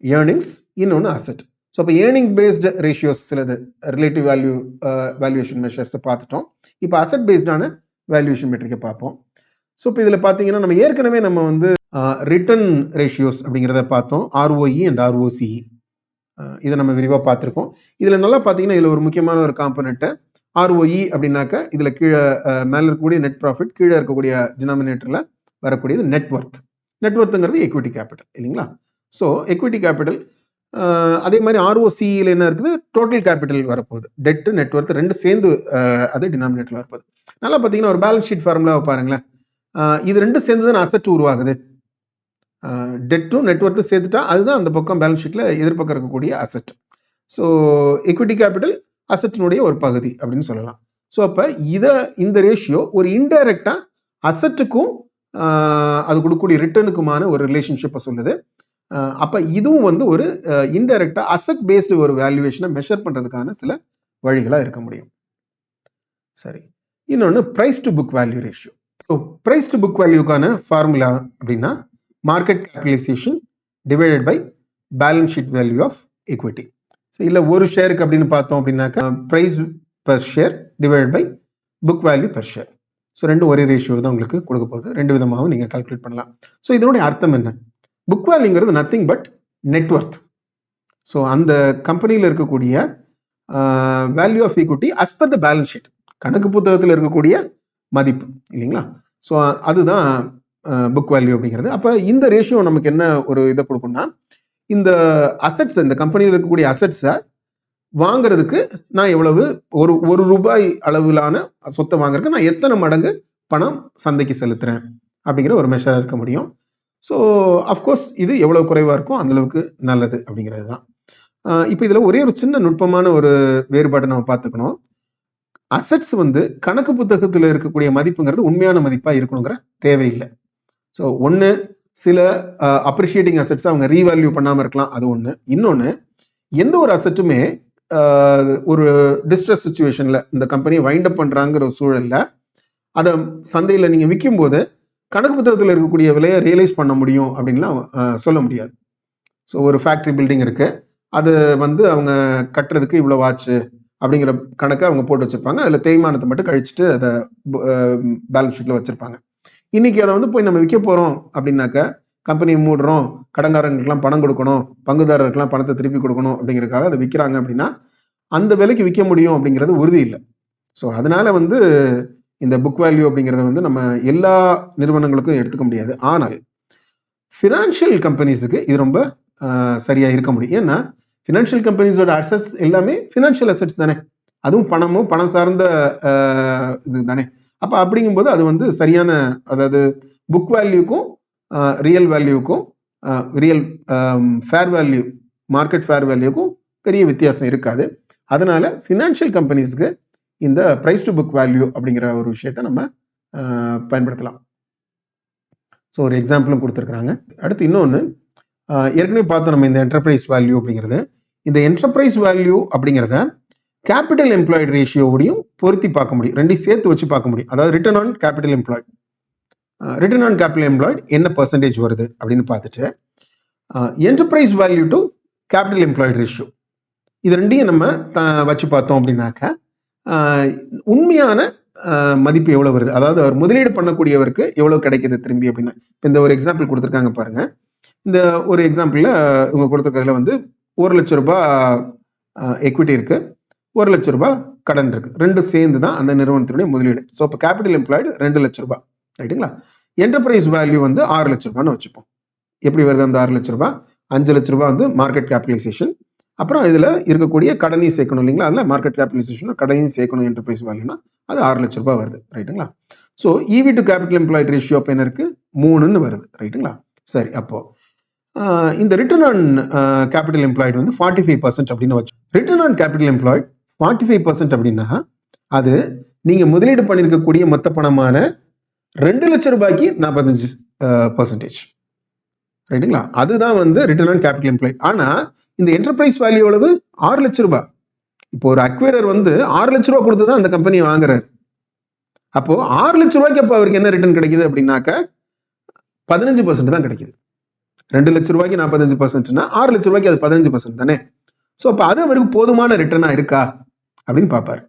ஏர்னிங்ஸ், இன்னொன்று அசெட். ஸோ அப்போ ஏர்னிங் பேஸ்டு ரேஷியோஸ் சிலது ரிலேட்டிவ் வேல்யூவேஷன் மெஷர்ஸை பார்த்துட்டோம். இப்போ அசெட் பேஸ்டான வேல்யூவேஷன் மெட்ரிக்கை பார்ப்போம். ஸோ இப்போ இதில் பார்த்தீங்கன்னா நம்ம ஏற்கனவே நம்ம வந்து ரிட்டர்ன் ரேஷியோஸ் அப்படிங்கிறத பார்த்தோம், ROE அண்ட் ROCE. இதை நம்ம விரிவாக பார்த்துருக்கோம். இதில் நல்லா பார்த்தீங்கன்னா இதில் ஒரு முக்கியமான ஒரு காம்பனெண்ட்டு ROE அப்படின்னாக்க இதில் கீழே மேலே இருக்கக்கூடிய நெட் ப்ராஃபிட், கீழே இருக்கக்கூடிய டினாமினேட்டரில் வரக்கூடியது நெட்வொர்த். நெட்வொர்த்துங்கிறது எக்விட்டி கேபிட்டல் இல்லைங்களா? So equity capital. அதே மாதிரி ROCEயில் என்ன இருக்குது, டோட்டல் கேபிட்டல் வரப்போகுது. டெட்டு நெட்வொர்த் ரெண்டு சேர்ந்து அது டினாமினேட்டரில் வரப்போகுது. நல்லா பார்த்தீங்கன்னா ஒரு பேலன்ஸ் ஷீட் ஃபார்முலாவை பாருங்களேன். இது ரெண்டு சேர்ந்து தான் அசெட் உருவாகுது. டெட்டும் நெட்வொர்த்தும் சேர்த்துட்டா அதுதான் அந்த பக்கம் பேலன்ஸ் ஷீட்டில் எதிர்பக்கம் இருக்கக்கூடிய அசெட். ஸோ எக்விட்டி கேபிட்டல் அசெட்டினுடைய ஒரு பகுதி அப்படின்னு சொல்லலாம். ஸோ அப்போ இந்த ரேஷியோ ஒரு இன்டைரக்டாக அசெட்டுக்கும் அது கொடுக்கக்கூடிய ரிட்டர்னுக்குமான ஒரு ரிலேஷன்ஷிப்பை சொல்லுது. அப்போ இதுவும் வந்து ஒரு இன்டைரக்டாக அசெட் பேஸ்டு ஒரு வேல்யூவேஷனை மெஷர் பண்ணுறதுக்கான சில வழிகளாக இருக்க முடியும். சரி, இன்னொன்று price to book value ratio. So price to book வேல்யூக்கான ஃபார்முலா அப்படின்னா market capitalisation divided by balance sheet value of equity. So இல்லை ஒரு ஷேருக்கு அப்படின்னு பார்த்தோம் அப்படின்னாக்கா price per share divided by book value per share. So ரெண்டு ஒரே ரேஷியோ தான் உங்களுக்கு கொடுக்க போகுது. ரெண்டு விதமாகவும் நீங்கள் கால்குலேட் பண்ணலாம். ஸோ இதனுடைய அர்த்தம் என்ன? புக் வேல்யூங்கிறது நத்திங் பட் நெட்வொர்த். ஸோ அந்த கம்பெனியில் இருக்கக்கூடிய value of equity as per the balance sheet, கணக்கு புத்தகத்தில் இருக்கக்கூடிய மதிப்பு இல்லைங்களா? ஸோ அதுதான் புக் வேல்யூ அப்படிங்கிறது. அப்போ இந்த ரேஷியோ நமக்கு என்ன ஒரு இதை கொடுக்கும்னா, இந்த அசெட்ஸ், இந்த கம்பெனியில் இருக்கக்கூடிய அசெட்ஸை வாங்குறதுக்கு நான் எவ்வளவு ஒரு ரூபாய் அளவிலான சொத்தை வாங்குறதுக்கு நான் எத்தனை மடங்கு பணம் சந்தைக்கு செலுத்துறேன் அப்படிங்கிற ஒரு மெஷராக இருக்க முடியும். ஸோ அஃப்கோர்ஸ் இது எவ்வளவு குறைவாக இருக்கும் அந்தளவுக்கு நல்லது அப்படிங்கிறது தான். இப்போ இதில் ஒரே ஒரு சின்ன நுட்பமான ஒரு வேறுபாட்டை நம்ம பார்த்துக்கணும். அசெட்ஸ் வந்து கணக்கு புத்தகத்தில் இருக்கக்கூடிய மதிப்புங்கிறது உண்மையான மதிப்பாக இருக்கணுங்கிற தேவையில்லை. ஸோ ஒன்று, சில அப்ரிஷியேட்டிங் அசெட்ஸ் அவங்க ரீவேல்யூ பண்ணாமல் இருக்கலாம், அது ஒன்று. இன்னொன்று, எந்த ஒரு அசெட்டுமே ஒரு டிஸ்ட்ரெஸ் சுச்சுவேஷனில் இந்த கம்பெனியை வைண்ட் அப் பண்ணுறாங்கிற ஒரு சூழலில் அதை சந்தையில் நீங்கள் விற்கும் போது கணக்கு புத்தகத்தில் இருக்கக்கூடிய விலையை ரியலைஸ் பண்ண முடியும் அப்படின்லாம் சொல்ல முடியாது. ஸோ ஒரு ஃபேக்ட்ரி பில்டிங் இருக்கு, அது வந்து அவங்க கட்டுறதுக்கு இவ்வளோ ஆச்சு அப்படிங்கிற கணக்கை அவங்க போட்டு வச்சிருப்பாங்க. அதில் தேய்மானத்தை மட்டும் கழிச்சுட்டு அதை பேலன்ஸ் ஷீட்டில் வச்சிருப்பாங்க. இன்னைக்கு அதை வந்து போய் நம்ம விற்க போகிறோம் அப்படின்னாக்க கம்பெனியை மூடுறோம், கடன்காரங்களுக்குலாம் பணம் கொடுக்கணும், பங்குதாரருக்கெல்லாம் பணத்தை திருப்பி கொடுக்கணும் அப்படிங்கிறதுக்காக அதை விற்கிறாங்க அப்படின்னா அந்த விலைக்கு விற்க முடியும் அப்படிங்கிறது உறுதி இல்லை. ஸோ அதனால வந்து இந்த புக் வேல்யூ அப்படிங்கிறத வந்து நம்ம எல்லா நிறுவனங்களுக்கும் எடுத்துக்க முடியாது. ஆனால் ஃபினான்ஷியல் கம்பெனிஸுக்கு இது ரொம்ப சரியா இருக்க முடியும். ஏன்னா ஃபினான்ஷியல் கம்பெனிஸோட அசட்ஸ் எல்லாமே ஃபினான்ஷியல் அசட்ஸ் தானே, அதுவும் பணமும் பணம் சார்ந்த இது தானே. அப்போ அப்படிங்கும்போது அது வந்து சரியான, அதாவது புக் வேல்யூக்கும் ரியல் வேல்யூக்கும் real fair value market fair வேல்யூக்கும் பெரிய வித்தியாசம் இருக்காது. அதனால ஃபினான்ஷியல் கம்பெனிஸ்க்கு இந்த பிரைஸ் டு புக் வேல்யூ அப்படிங்கிற ஒரு விஷயத்த நம்ம பயன்படுத்தலாம். ஸோ ஒரு எக்ஸாம்பிளும் கொடுத்துருக்குறாங்க. அடுத்து இன்னொன்று ஏற்கனவே பார்த்தோம் நம்ம இந்த என்டர்பிரைஸ் வேல்யூ அப்படிங்கிறது. இந்த என்டர்பிரைஸ் வேல்யூ அப்படிங்கிறத கேபிட்டல் எம்ப்ளாய்டு ரேஷியோடையும் பொருத்தி பார்க்க முடியும், ரெண்டையும் சேர்த்து வச்சு பார்க்க முடியும். அதாவது return on capital employed, return on capital employed என்ன பர்சன்டேஜ் வருது அப்படின்னு பார்த்துட்டு enterprise value to capital employed ratio இது ரெண்டையும் நம்ம வச்சு பார்த்தோம் அப்படின்னாக்க உண்மையான மதிப்பு எவ்வளவு வருது, அதாவது அவர் முதலீடு பண்ணக்கூடியவருக்கு எவ்வளவு கிடைக்குது திரும்பி அப்படின்னா. இந்த ஒரு எக்ஸாம்பிள் கொடுத்துருக்காங்க பாருங்க. இந்த ஒரு எக்ஸாம்பிள்ல இவங்க கொடுத்துருக்கிறதுல வந்து 1 லட்சம் ரூபாய் எக்விட்டி இருக்கு, 1 லட்சம் ரூபாய் கடன் இருக்கு, ரெண்டும் சேர்ந்து தான் அந்த நிறுவனத்தினுடைய முதலீடு. ஸோ இப்போ கேபிட்டல் எம்ப்ளாய்டு 2 லட்சம் ரூபாய், ரைட்டுங்களா. என்டர்பிரைஸ் வேல்யூ வந்து 6 லட்சம் ரூபான்னு வச்சுப்போம். எப்படி வருது அந்த 6 லட்சம் ரூபாய்? 5 லட்சம் ரூபாய் வந்து மார்க்கெட் கேபிட்டலைசேஷன், அப்புறம் இதுல இருக்கக்கூடிய கடனையும் சேர்க்கணும் இல்லைங்களா, அதுல மார்க்கெட் கேபிட்டலைசேஷன் கடனையும் சேர்க்கணும் என்டர்பிரைஸ் வேல்யூனா அது 6 லட்சம் ரூபாய் வருது, ரைட்டுங்களா. So EV to capital employed ratio அப்போ என்ன இருக்கு? 3ன்னு வருது, ரைட்டுங்களா. சரி, அப்போ இந்த ரிட்டர்ன் ஆன் கேபிட்டல் எம்ப்ளாய்டு வந்து 45% அப்படின்னு வச்சு. ரிட்டர்ன் ஆன் கேபிட்டல் எம்ப்ளாய்டு 45% அப்படின்னா அது நீங்க முதலீடு பண்ணிருக்கக்கூடிய மொத்த பணமான 2 லட்சம் ரூபாய்க்கு 45%, ரைட்டுங்களா. அதுதான் வந்து ரிட்டர்ன் ஆன் கேபிட்டல் எம்ப்ளாய்டு. ஆனா இந்த என்டர்பிரைஸ் வேல்யூ எவ்வளவு? 6 லட்சம் ரூபாய். இப்போ ஒரு அக்வைரர் வந்து 6 லட்சம் ரூபாய் கொடுத்து தான் அந்த கம்பெனியை வாங்குறாரு. அப்போ 6 லட்சம் ரூபாய்க்கு அப்போ அவருக்கு என்ன ரிட்டர்ன் கிடைக்குது அப்படின்னாக்க 15% தான் கிடைக்குது. 2 லட்சம் ரூபாய்க்கு 45%னா 6 லட்சம் ரூபாய்க்கு அது 15% தானே. ஸோ அப்போ அது அவருக்கு போதுமான ரிட்டர்னா இருக்கா அப்படின்னு பார்ப்பாரு.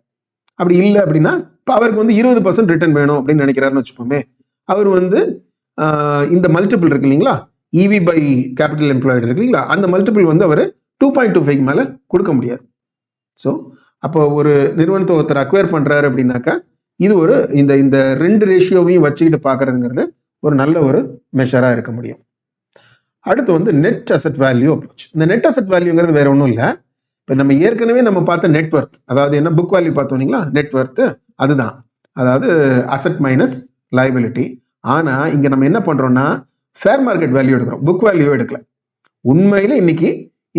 அப்படி இல்லை அப்படின்னா இப்போ அவருக்கு வந்து 20% ரிட்டர்ன் வேணும் அப்படின்னு நினைக்கிறாருன்னு வச்சுப்போமே. அவர் வந்து இந்த மல்டிபிள் இருக்கு இல்லைங்களா, இவி பை கேபிட்டல் எம்ப்ளாய்டு இருக்கு இல்லைங்களா, அந்த மல்டிபிள் வந்து அவர் 2.25 மேல கொடுக்க முடியாது. ஸோ அப்போ ஒரு நிறுவனத்தை ஒருத்தர் அக்வயர் பண்றாரு அப்படின்னாக்கா இது ஒரு இந்த 2 ரேஷியோவையும் வச்சுக்கிட்டு பார்க்கறதுங்கிறது ஒரு நல்ல ஒரு மெஷரா இருக்க முடியும். அடுத்து வந்து நெட் அசெட் வேல்யூ அப்ரோச். இந்த நெட் அசெட் வேல்யூங்கிறது வேற ஒன்றும் இல்லை. இப்போ நம்ம ஏற்கனவே நம்ம பார்த்த நெட்வொர்த், அதாவது என்ன புக் வேல்யூ பார்த்தோம் இல்லைங்களா, நெட்வொர்த் அதுதான், அதாவது அசெட் மைனஸ் லைபிலிட்டி. ஆனா இங்க நம்ம என்ன பண்றோம்னா ஃபேர் மார்க்கெட் வேல்யூ எடுக்கிறோம், புக் வேல்யூ எடுக்கல. உண்மையில இன்னைக்கு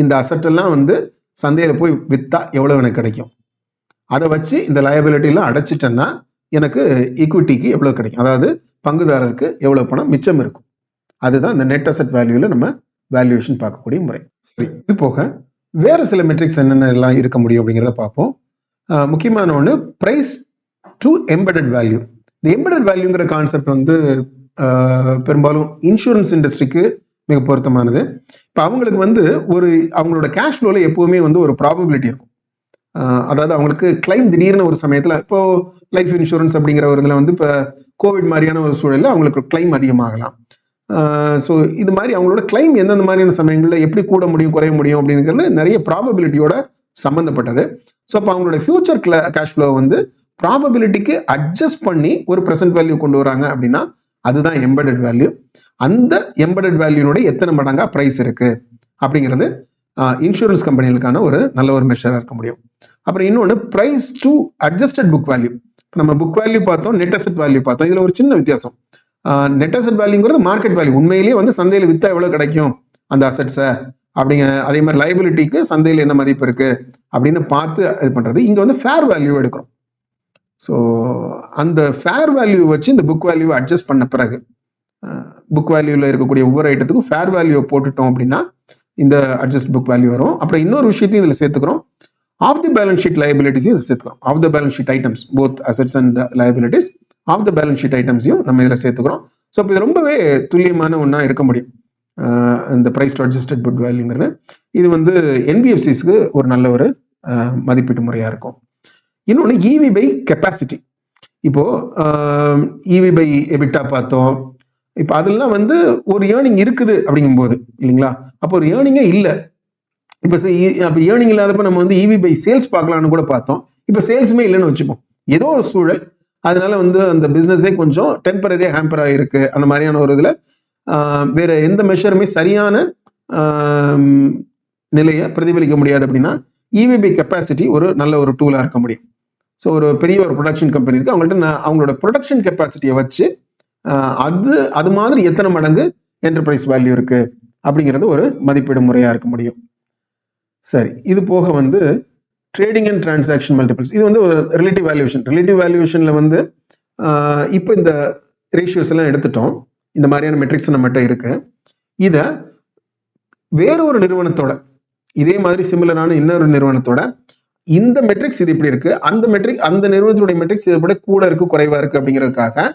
இந்த அசெட் எல்லாம் வந்து சந்தையில போய் வித்தா எவ்வளவு எனக்கு கிடைக்கும், அதை வச்சு இந்த லயபிலிட்டி எல்லாம் அடைச்சிட்டேன்னா எனக்கு ஈக்விட்டிக்கு எவ்வளவு கிடைக்கும், அதாவது பங்குதாரருக்கு எவ்வளவு பணம் மிச்சம் இருக்கும். அதுதான் இந்த நெட் அசெட் வேல்யூல நம்ம வேல்யூவேஷன் பார்க்கக்கூடிய முறை. சரி, இது போக வேற சில மெட்ரிக்ஸ் என்னென்ன எல்லாம் இருக்க முடியும் அப்படிங்கிறத பார்ப்போம். முக்கியமான ஒன்று பிரைஸ் டு எம்பெடட் வேல்யூ. இந்த எம்பெடட் வேல்யூங்கிற கான்செப்ட் வந்து பெரும்பாலும் இன்சூரன்ஸ் இண்டஸ்ட்ரிக்கு மிக பொருத்தமானது. இப்போ அவங்களுக்கு வந்து அவங்களோட கேஷ் ஃப்ளோல எப்பவுமே வந்து ஒரு ப்ராபபிலிட்டி இருக்கும். அதாவது அவங்களுக்கு கிளைம் திடீர்னு ஒரு சமயத்தில், இப்போ லைஃப் இன்சூரன்ஸ் அப்படிங்கிற ஒரு இதில் வந்து இப்போ கோவிட் மாதிரியான ஒரு சூழலில் அவங்களுக்கு கிளைம் அதிகமாகலாம். ஸோ இது மாதிரி அவங்களோட கிளைம் எந்தெந்த மாதிரியான சமயங்களில் எப்படி கூட முடியும் குறைய முடியும் அப்படிங்கிறது நிறைய ப்ராபபிலிட்டியோட சம்மந்தப்பட்டது. ஸோ அப்போ அவங்களோட ஃபியூச்சர் கேஷ் ஃப்ளோ வந்து ப்ராபபிலிட்டிக்கு அட்ஜஸ்ட் பண்ணி ஒரு ப்ரெசென்ட் வேல்யூ கொண்டு வராங்க அப்படின்னா அதுதான் எம்பெடட் வேல்யூ. அந்த எம்பெடட் வேல்யூனுடைய எத்தனை மடங்கா பிரைஸ் இருக்கு அப்படிங்கிறது இன்சூரன்ஸ் கம்பெனிகளுக்கான ஒரு நல்ல ஒரு மெஷராக இருக்க முடியும். அப்புறம் இன்னொன்று price to adjusted book value. நம்ம புக் வேல்யூ பார்த்தோம், நெட் அசெட் வேல்யூ பார்த்தோம். இதுல ஒரு சின்ன வித்தியாசம். நெட் அசெட் வேல்யூங்கிறது மார்க்கெட் வேல்யூ, உண்மையிலேயே வந்து சந்தையில் வித்தா எவ்வளவு கிடைக்கும் அந்த அசெட்ஸை அப்படிங்க. அதே மாதிரி லைபிலிட்டிக்கு சந்தையில் என்ன மதிப்பு இருக்கு அப்படின்னு பார்த்து இது பண்றது. இங்க வந்து ஃபேர் வேல்யூ எடுக்கிறோம். ஸோ அந்த ஃபேர் வேல்யூ வச்சு இந்த புக் வேல்யூ அட்ஜஸ்ட் பண்ண பிறகு புக் வேல்யூல இருக்கக்கூடிய ஒவ்வொரு ஐட்டத்துக்கும் ஃபேர் வேல்யூ போட்டுட்டோம் அப்படின்னா இந்த அட்ஜஸ்ட் புக் வேல்யூ வரும். அப்புறம் இன்னொரு விஷயத்தையும் இதுல சேர்த்துக்கிறோம், ஆஃப் தி பேலன்ஸ் ஷீட் லைபிலிட்டிஸையும் இதில் சேர்த்துக்கிறோம். Off the balance sheet items both assets and liabilities, off the balance sheet ஐட்டம்ஸையும் நம்ம இதில் சேர்த்துக்கிறோம். ஸோ இப்போ இது ரொம்பவே துல்லியமான ஒன்றா இருக்க முடியும் இந்த பிரைஸ் டு அட்ஜஸ்டட் புக் வேல்யூங்கிறது. இது வந்து என்பிஎஃப்சிஸ்க்கு ஒரு நல்ல ஒரு மதிப்பீட்டு முறையாக இருக்கும். இன்னொன்று இவி பை கெப்பாசிட்டி. இப்போ இவி பை எபிட்டா பார்த்தோம். இப்போ அதெல்லாம் வந்து ஒரு ஏர்னிங் இருக்குது அப்படிங்கும்போது இல்லைங்களா, அப்போ ஒரு ஏர்னிங்கே இல்லை. இப்போ ஏர்னிங் இல்லாதப்ப நம்ம வந்து இவி பை சேல்ஸ் பார்க்கலாம்னு கூட பார்த்தோம். இப்போ சேல்ஸுமே இல்லைன்னு வச்சுப்போம், ஏதோ ஒரு சூழல், அதனால வந்து அந்த பிஸ்னஸே கொஞ்சம் டெம்பரரியா ஹேம்பர் ஆகிருக்கு. அந்த மாதிரியான ஒரு இதில் வேற எந்த மெஷருமே சரியான நிலையை பிரதிபலிக்க முடியாது அப்படின்னா இவிபி கெப்பாசிட்டி ஒரு நல்ல ஒரு டூலா இருக்க முடியும். ஸோ ஒரு பெரிய ஒரு ப்ரொடக்ஷன் கம்பெனி இருக்கு, அவங்கள்ட்ட அவங்களோட ப்ரொடக்ஷன் கெப்பாசிட்டியை வச்சு அது மாதிரி எத்தனை மடங்கு என்டர்பிரைஸ் வேல்யூ இருக்கு அப்படிங்கிறது ஒரு மதிப்பீடு முறையா இருக்க முடியும். சரி, இது போக வந்து ட்ரேடிங் அண்ட் டிரான்சாக்ஷன் மல்டிபிள்ஸ், இது வந்து ரிலேட்டிவ் வேல்யூவேஷன். ரிலேட்டிவ் வேல்யூவேஷன்ல வந்து இப்போ இந்த ரேஷியோஸ் எல்லாம் எடுத்துட்டோம், இந்த மாதிரியான மெட்ரிக்ஸ் நம்மகிட்ட இருக்கு. இதை வேற ஒரு நிறுவனத்தோட இதே மாதிரி சிமிலரான இன்னொரு நிறுவனத்தோட இந்த மெட்ரிக்ஸ் இது இப்படி இருக்கு, அந்த நிறுவனத்துடைய மெட்ரிக்ஸ் இதை விட கூட இருக்கு குறைவா இருக்கு அப்படிங்கிறதுக்காக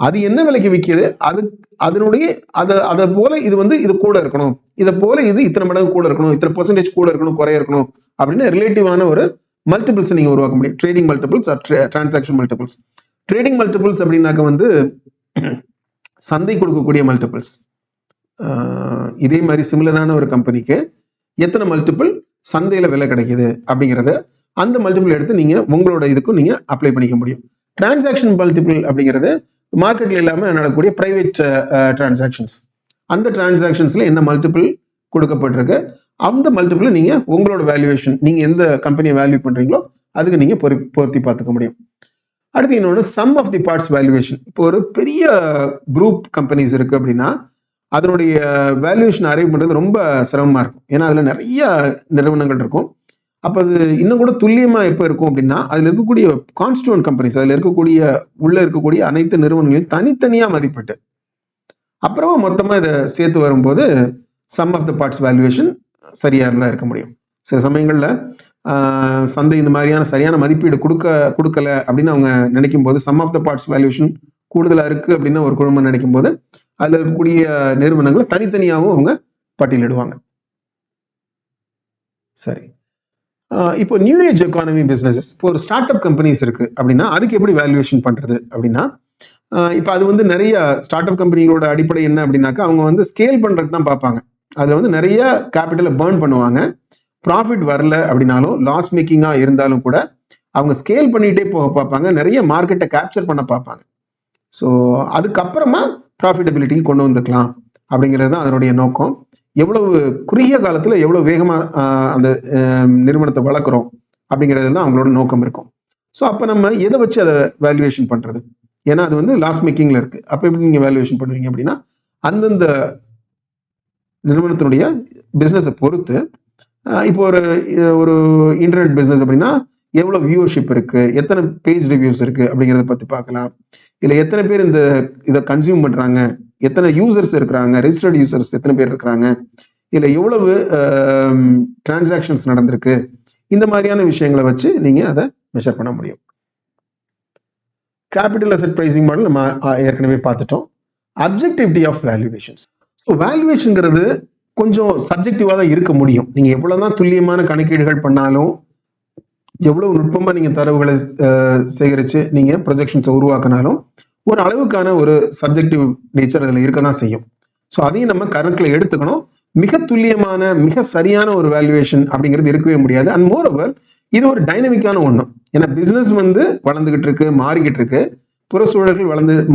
அது என்ன விலைக்கு விற்கிது அதை போல இது வந்து இது கூட இருக்கணும், இதை போல இது இத்தனை மடங்கு கூட இருக்கணும், இத்தனை பெர்சன்டேஜ் கூட இருக்கணும் குறைய இருக்கணும் அப்படின்னு ரிலேட்டிவான ஒரு மல்டிபிள்ஸ் நீங்க உருவாக்க முடியும். Trading multiples, transaction multiples. Trading multiples அப்படின்னாக்க வந்து சந்தை கொடுக்கக்கூடிய மல்டிபிள்ஸ். இதே மாதிரி சிமிலரான ஒரு கம்பெனிக்கு எத்தனை மல்டிபிள் சந்தையில விலை கிடைக்குது அப்படிங்கிறத அந்த மல்டிபிள் எடுத்து நீங்க உங்களோட இதுக்கும் நீங்க அப்ளை பண்ணிக்க முடியும். டிரான்சாக்ஷன் மல்டிபிள் அப்படிங்கிறது மார்க்கெட்ல இல்லாம நடக்கக்கூடிய பிரைவேட் டிரான்சாக்ஷன்ஸ். அந்த டிரான்சாக்ஷன்ஸ்ல என்ன மல்டிபிள் கொடுக்கப்பட்டிருக்கு அந்த மல்டிபிள் நீங்க உங்களோட வேல்யூவேஷன், நீங்க எந்த கம்பெனியை வேல்யூ பண்றீங்களோ அதுக்கு நீங்க பொருத்தி பார்த்துக்க முடியும். அடுத்து இன்னொன்று sum of the parts valuation. இப்போ ஒரு பெரிய குரூப் கம்பெனிஸ் இருக்கு அப்படின்னா அதனுடைய வேல்யூவேஷன் அரைவ் பண்றது ரொம்ப சிரமமா இருக்கும். ஏன்னா அதுல நிறைய நிறுவனங்கள் இருக்கும். அப்போ அது இன்னும் கூட துல்லியமா எப்போ இருக்கும் அப்படின்னா அதுல இருக்கக்கூடிய கான்ஸ்டியூவன்ட் கம்பெனிஸ், அதுல உள்ள இருக்கக்கூடிய அனைத்து நிறுவனங்களையும் தனித்தனியா மதிப்பிட்டு அப்புறமா மொத்தமா இதை சேர்த்து வரும்போது sum of the parts valuation சரியா இருந்தா இருக்க முடியும். சில சமயங்கள்ல சந்தை இந்த மாதிரியான சரியான மதிப்பீடு கொடுக்கல அப்படின்னு அவங்க நினைக்கும் போது some of the parts valuation கூடுதலா இருக்கு அப்படின்னு ஒரு குழுமம் நினைக்கும் போது அதுல இருக்கக்கூடிய நிறுவனங்களை தனித்தனியாகவும் அவங்க பட்டியலிடுவாங்க. சரி, இப்போ நியூ ஏஜ் எக்கானமி பிசினஸஸ், இப்போ ஒரு ஸ்டார்ட் அப் கம்பெனிஸ் இருக்கு அப்படின்னா அதுக்கு எப்படி வேல்யூவேஷன் பண்றது அப்படின்னா இப்போ அது வந்து நிறைய ஸ்டார்ட் அப் கம்பெனிகளோட அடிப்படை என்ன அப்படின்னாக்கா அவங்க வந்து ஸ்கேல் பண்றதுக்கு தான் பார்ப்பாங்க. அதுல வந்து நிறைய கேபிட்டலை பர்ன் பண்ணுவாங்க. ப்ராஃபிட் வரல அப்படின்னாலும் லாஸ் மேக்கிங்கா இருந்தாலும் கூட அவங்க ஸ்கேல் பண்ணிட்டே போக பார்ப்பாங்க, நிறைய மார்க்கெட்டை கேப்சர் பண்ண பார்ப்பாங்க. ஸோ அதுக்கப்புறமா ப்ராஃபிட்டபிலிட்டிக்கு கொண்டு வந்துக்கலாம் அப்படிங்கிறது தான் அதனுடைய நோக்கம். எவ்வளவு குறுகிய காலத்துல எவ்வளவு வேகமா அந்த நிறுவனத்தை வளர்க்குறோம் அப்படிங்கிறது தான் அவங்களோட நோக்கம் இருக்கும். ஸோ அப்போ நம்ம எதை வச்சு அதை வேல்யூவேஷன் பண்றது? ஏன்னா அது வந்து லாஸ் மேக்கிங்ல இருக்கு. அப்போ எப்படி நீங்க வேல்யூவேஷன் பண்ணுவீங்க அப்படின்னா அந்தந்த நிறுவனத்தினுடைய பிசினஸை பொறுத்து இப்போ ஒரு இன்டர்நெட் பிசினஸ் அப்படின்னா எவ்வளவு வியூவர்ஷிப் இருக்கு, எத்தனை பேஜ் ரிவ்யூஸ் இருக்கு அப்படிங்கிறத பத்தி பார்க்கலாம். இல்லை எத்தனை பேர் இதை கன்சியூம் பண்றாங்க, எத்தனை யூசர்ஸ் இருக்கிறாங்க, ரெஜிஸ்டர்ட் யூசர்ஸ் எத்தனை பேர் இருக்கிறாங்க, இல்லை எவ்வளவு டிரான்சாக்ஷன்ஸ் நடந்திருக்கு, இந்த மாதிரியான விஷயங்களை வச்சு நீங்க அதை மெஷர் பண்ண முடியும். கேபிட்டல் அசெட் பிரைசிங் மாடல் நம்ம ஏற்கனவே பார்த்துட்டோம். Objectivity of valuations. ஸோ வேல்யூவேஷன்ங்கிறது கொஞ்சம் சப்ஜெக்டிவா தான் இருக்க முடியும். நீங்க எவ்வளவுதான் துல்லியமான கணக்கீடுகள் பண்ணாலும், எவ்வளவு நுட்பமா நீங்க தரவுகளை சேகரிச்சு நீங்க ப்ரொஜெக்ஷன்ஸை உருவாக்கினாலும் ஒரு அளவுக்கான ஒரு சப்ஜெக்டிவ் நேச்சர் அதுல இருக்க தான் செய்யும். ஸோ அதையும் நம்ம கணக்கில் எடுத்துக்கணும். மிக துல்லியமான மிக சரியான ஒரு வேல்யூவேஷன் அப்படிங்கிறது இருக்கவே முடியாது. அண்ட் மோர் ஓவர் இது ஒரு டைனமிக்கான ஒண்ணு. ஏன்னா பிசினஸ் வந்து வளர்ந்துகிட்டு இருக்கு, மாறிக்கிட்டு இருக்கு, புற சூழல்கள்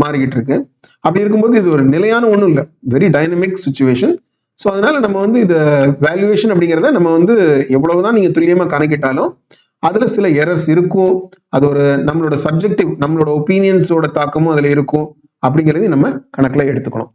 மாறிக்கிட்டு இருக்கு. அப்படி இருக்கும்போது இது ஒரு நிலையான ஒன்றும் இல்லை, வெரி டைனமிக் சுச்சுவேஷன். ஸோ அதனால நம்ம வந்து இந்த வேல்யூவேஷன் அப்படிங்கிறத நம்ம வந்து எவ்வளவுதான் நீங்க துல்லியமா கணக்கிட்டாலும் அதுல சில எரர்ஸ் இருக்கும். அது ஒரு நம்மளோட சப்ஜெக்டிவ், நம்மளோட ஒப்பீனியன்ஸோட தாக்கமும் அதுல இருக்கும் அப்படிங்கிறதையும் நம்ம கணக்குல எடுத்துக்கணும்.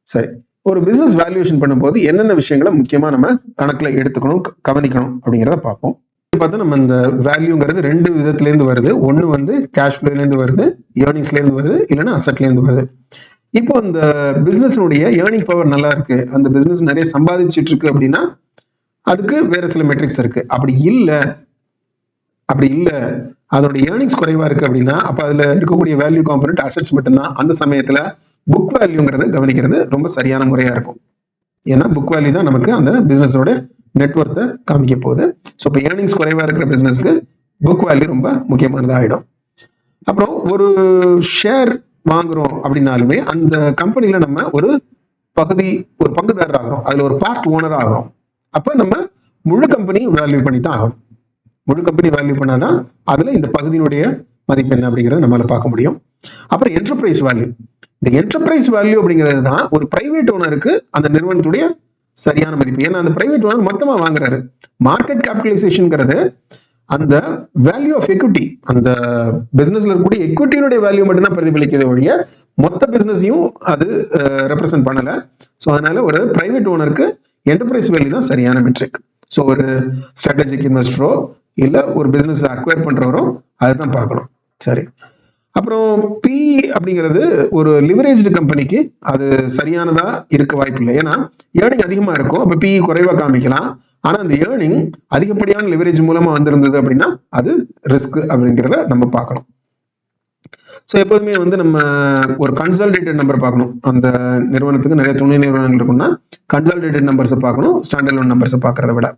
சரி, ஒரு பிசினஸ் வேல்யூவேஷன் பண்ணும்போது என்னென்ன விஷயங்களை முக்கியமா நம்ம கணக்குல எடுத்துக்கணும், கவனிக்கணும் அப்படிங்கிறத பார்ப்போம். பார்த்தா நம்ம இந்த வேல்யூங்கிறது ரெண்டு விதத்துல இருந்து வருது. ஒண்ணு வந்து கேஷ் ஃப்ளோல இருந்து வருது, ஏர்னிங்ஸ்ல இருந்து வருது, இல்லைன்னா அசெட்ல இருந்து வருது. இப்போ இந்த பிசினஸ்னுடைய ஏர்னிங் பவர் நல்லா இருக்கு, அந்த பிசினஸ் நிறைய சம்பாதிச்சுட்டு இருக்கு அப்படின்னா அதுக்கு வேற சில மெட்ரிக்ஸ் இருக்கு. அப்படி இல்லை அதோட ஏர்னிங்ஸ் குறைவா இருக்கு அப்படின்னா அப்ப அதுல இருக்கக்கூடிய வேல்யூ காம்பனன்ட் அசெட்ஸ் மட்டும்தான். அந்த சமயத்துல புக் வேல்யூங்கிறத கவனிக்கிறது ரொம்ப சரியான முறையா இருக்கும். ஏன்னா புக் வேல்யூ தான் நமக்கு அந்த பிசினஸோட நெட்வொர்த்தை காமிக்க போகுது. ஸோ இப்போ ஏர்னிங்ஸ் குறைவா இருக்கிற பிசினஸ்க்கு புக் வேல்யூ ரொம்ப முக்கியமானதாக ஆயிடும். அப்புறம் ஒரு ஷேர் வாங்குறோம் அப்படின்னாலுமே அந்த கம்பெனில நம்ம ஒரு பங்குதாரர் ஆகிறோம், அதுல ஒரு பார்ட் ஓனர் ஆகிறோம். அப்ப நம்ம முழு கம்பெனியும் வேல்யூ பண்ணி தான் ஆகணும். முழு கம்பெனி வேல்யூ பண்ணாதான் அதுல இந்த பகுதியினுடைய மதிப்பு என்ன அப்படிங்கிறத நம்மளால பார்க்க முடியும். அப்புறம் என்டர்பிரைஸ் வேல்யூ, இந்த என்டர்பிரைஸ் வேல்யூ அப்படிங்கிறது தான் ஒரு பிரைவேட் ஓனருக்கு அந்த நிறுவனத்துடைய சரியான மதிப்பு. ஏன்னா அந்த பிரைவேட் ஓனர் மொத்தமா வாங்குறாரு. மார்க்கெட் கேபிட்டலைசேஷன்ங்கிறது அந்த வேல்யூ ஆஃப் எக்விட்டி, அந்த பிசினஸ்ல இருக்கக்கூடிய எக்விட்டியோட வேல்யூ மட்டும்தான் பிரதிபலிக்கிறது ஒழிய மொத்த பிசினஸையும் அது ரெப்ரசென்ட் பண்ணல. ஸோ அதனால ஒரு பிரைவேட் ஓனருக்கு என்டர்பிரைஸ் வேல்யூ தான் சரியான மெட்ரிக். ஸோ ஒரு ஸ்ட்ராட்டஜிக் இன்வெஸ்டரோ இல்ல ஒரு பிசினஸ் அக்வயர் பண்றவரோ அதுதான் பார்க்கணும். சரி, அப்புறம் பி அப்படிங்கிறது ஒரு லிவரேஜ்டு கம்பெனிக்கு அது சரியானதா இருக்க வாய்ப்பு இல்லை. ஏன்னா ஏர்னிங் அதிகமா இருக்கும், அப்ப பி குறைவா காமிக்கலாம். ஆனா அந்த ஏர்னிங் அதிகப்படியான லிவரேஜ் மூலமா வந்திருந்தது அப்படின்னா அது ரிஸ்க் அப்படிங்கிறத நம்ம பார்க்கணும். ஸோ எப்போதுமே வந்து நம்ம ஒரு கன்சாலிடேட்டட் நம்பர் பார்க்கணும். அந்த நிறுவனத்துக்கு நிறைய துணை நிறுவனங்கள் இருக்குன்னா கன்சாலிடேட்டட் நம்பர்ஸை பார்க்கணும், ஸ்டாண்டர்ட் லோன் நம்பர்ஸை பார்க்கறத விட.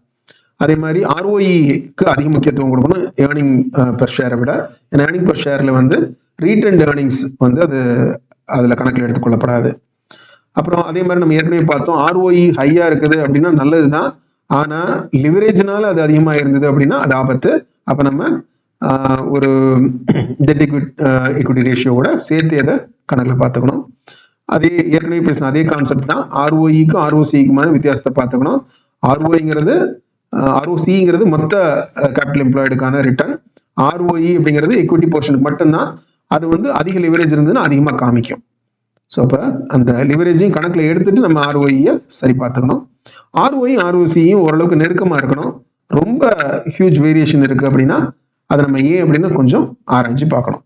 அதே மாதிரி ஆர்ஓஇக்கு அதிக முக்கியத்துவம் கொடுக்கணும் ஏர்னிங் பெர் ஷேரை விட. ஏன்னா ஏர்னிங் பெர் ஷேர்ல வந்து ரீட்டர்ன்ட் ஏர்னிங்ஸ் வந்து அது அதுல கணக்கில் எடுத்துக்கொள்ளப்படாது. அப்புறம் அதே மாதிரி நம்ம ஏற்கனவே பார்த்தோம், ஆர்ஓஇ ஹையா இருக்குது அப்படின்னா நல்லதுதான். ஆனா லிவரேஜ்னால அது அதிகமா இருந்தது அப்படின்னா அது ஆபத்து. அப்ப நம்ம ஒரு டெட் equity ரேஷியோட சேர்த்து அதை கணக்கில் பார்த்துக்கணும். அதே ஏற்கனவே பேசின அதே கான்செப்ட் தான் ஆர்ஓஇக்கும் ஆர்ஓசிக்குமான வித்தியாசத்தை பார்த்துக்கணும். ஆர்ஓசிங்கிறது மொத்த கேபிட்டல் எம்ப்ளாய்டுக்கான ரிட்டர்ன். ஆர்ஓஇ அப்படிங்கிறது எக்விட்டி போர்ஷனுக்கு மட்டும்தான். அது வந்து அதிக லிவரேஜ் இருந்ததுன்னா அதிகமாக காமிக்கும். ஸோ அப்போ அந்த லிவரேஜையும் கணக்கில் எடுத்துட்டு நம்ம ஆர்ஓஇயை சரி பார்த்துக்கணும். ஆர்ஓஇ ஆர்ஓசியும் ஓரளவுக்கு நெருக்கமாக இருக்கணும். ரொம்ப ஹியூஜ் வேரியேஷன் இருக்கு அப்படின்னா அதை நம்ம ஏன் அப்படின்னு கொஞ்சம் ஆராய்ச்சி பார்க்கணும்.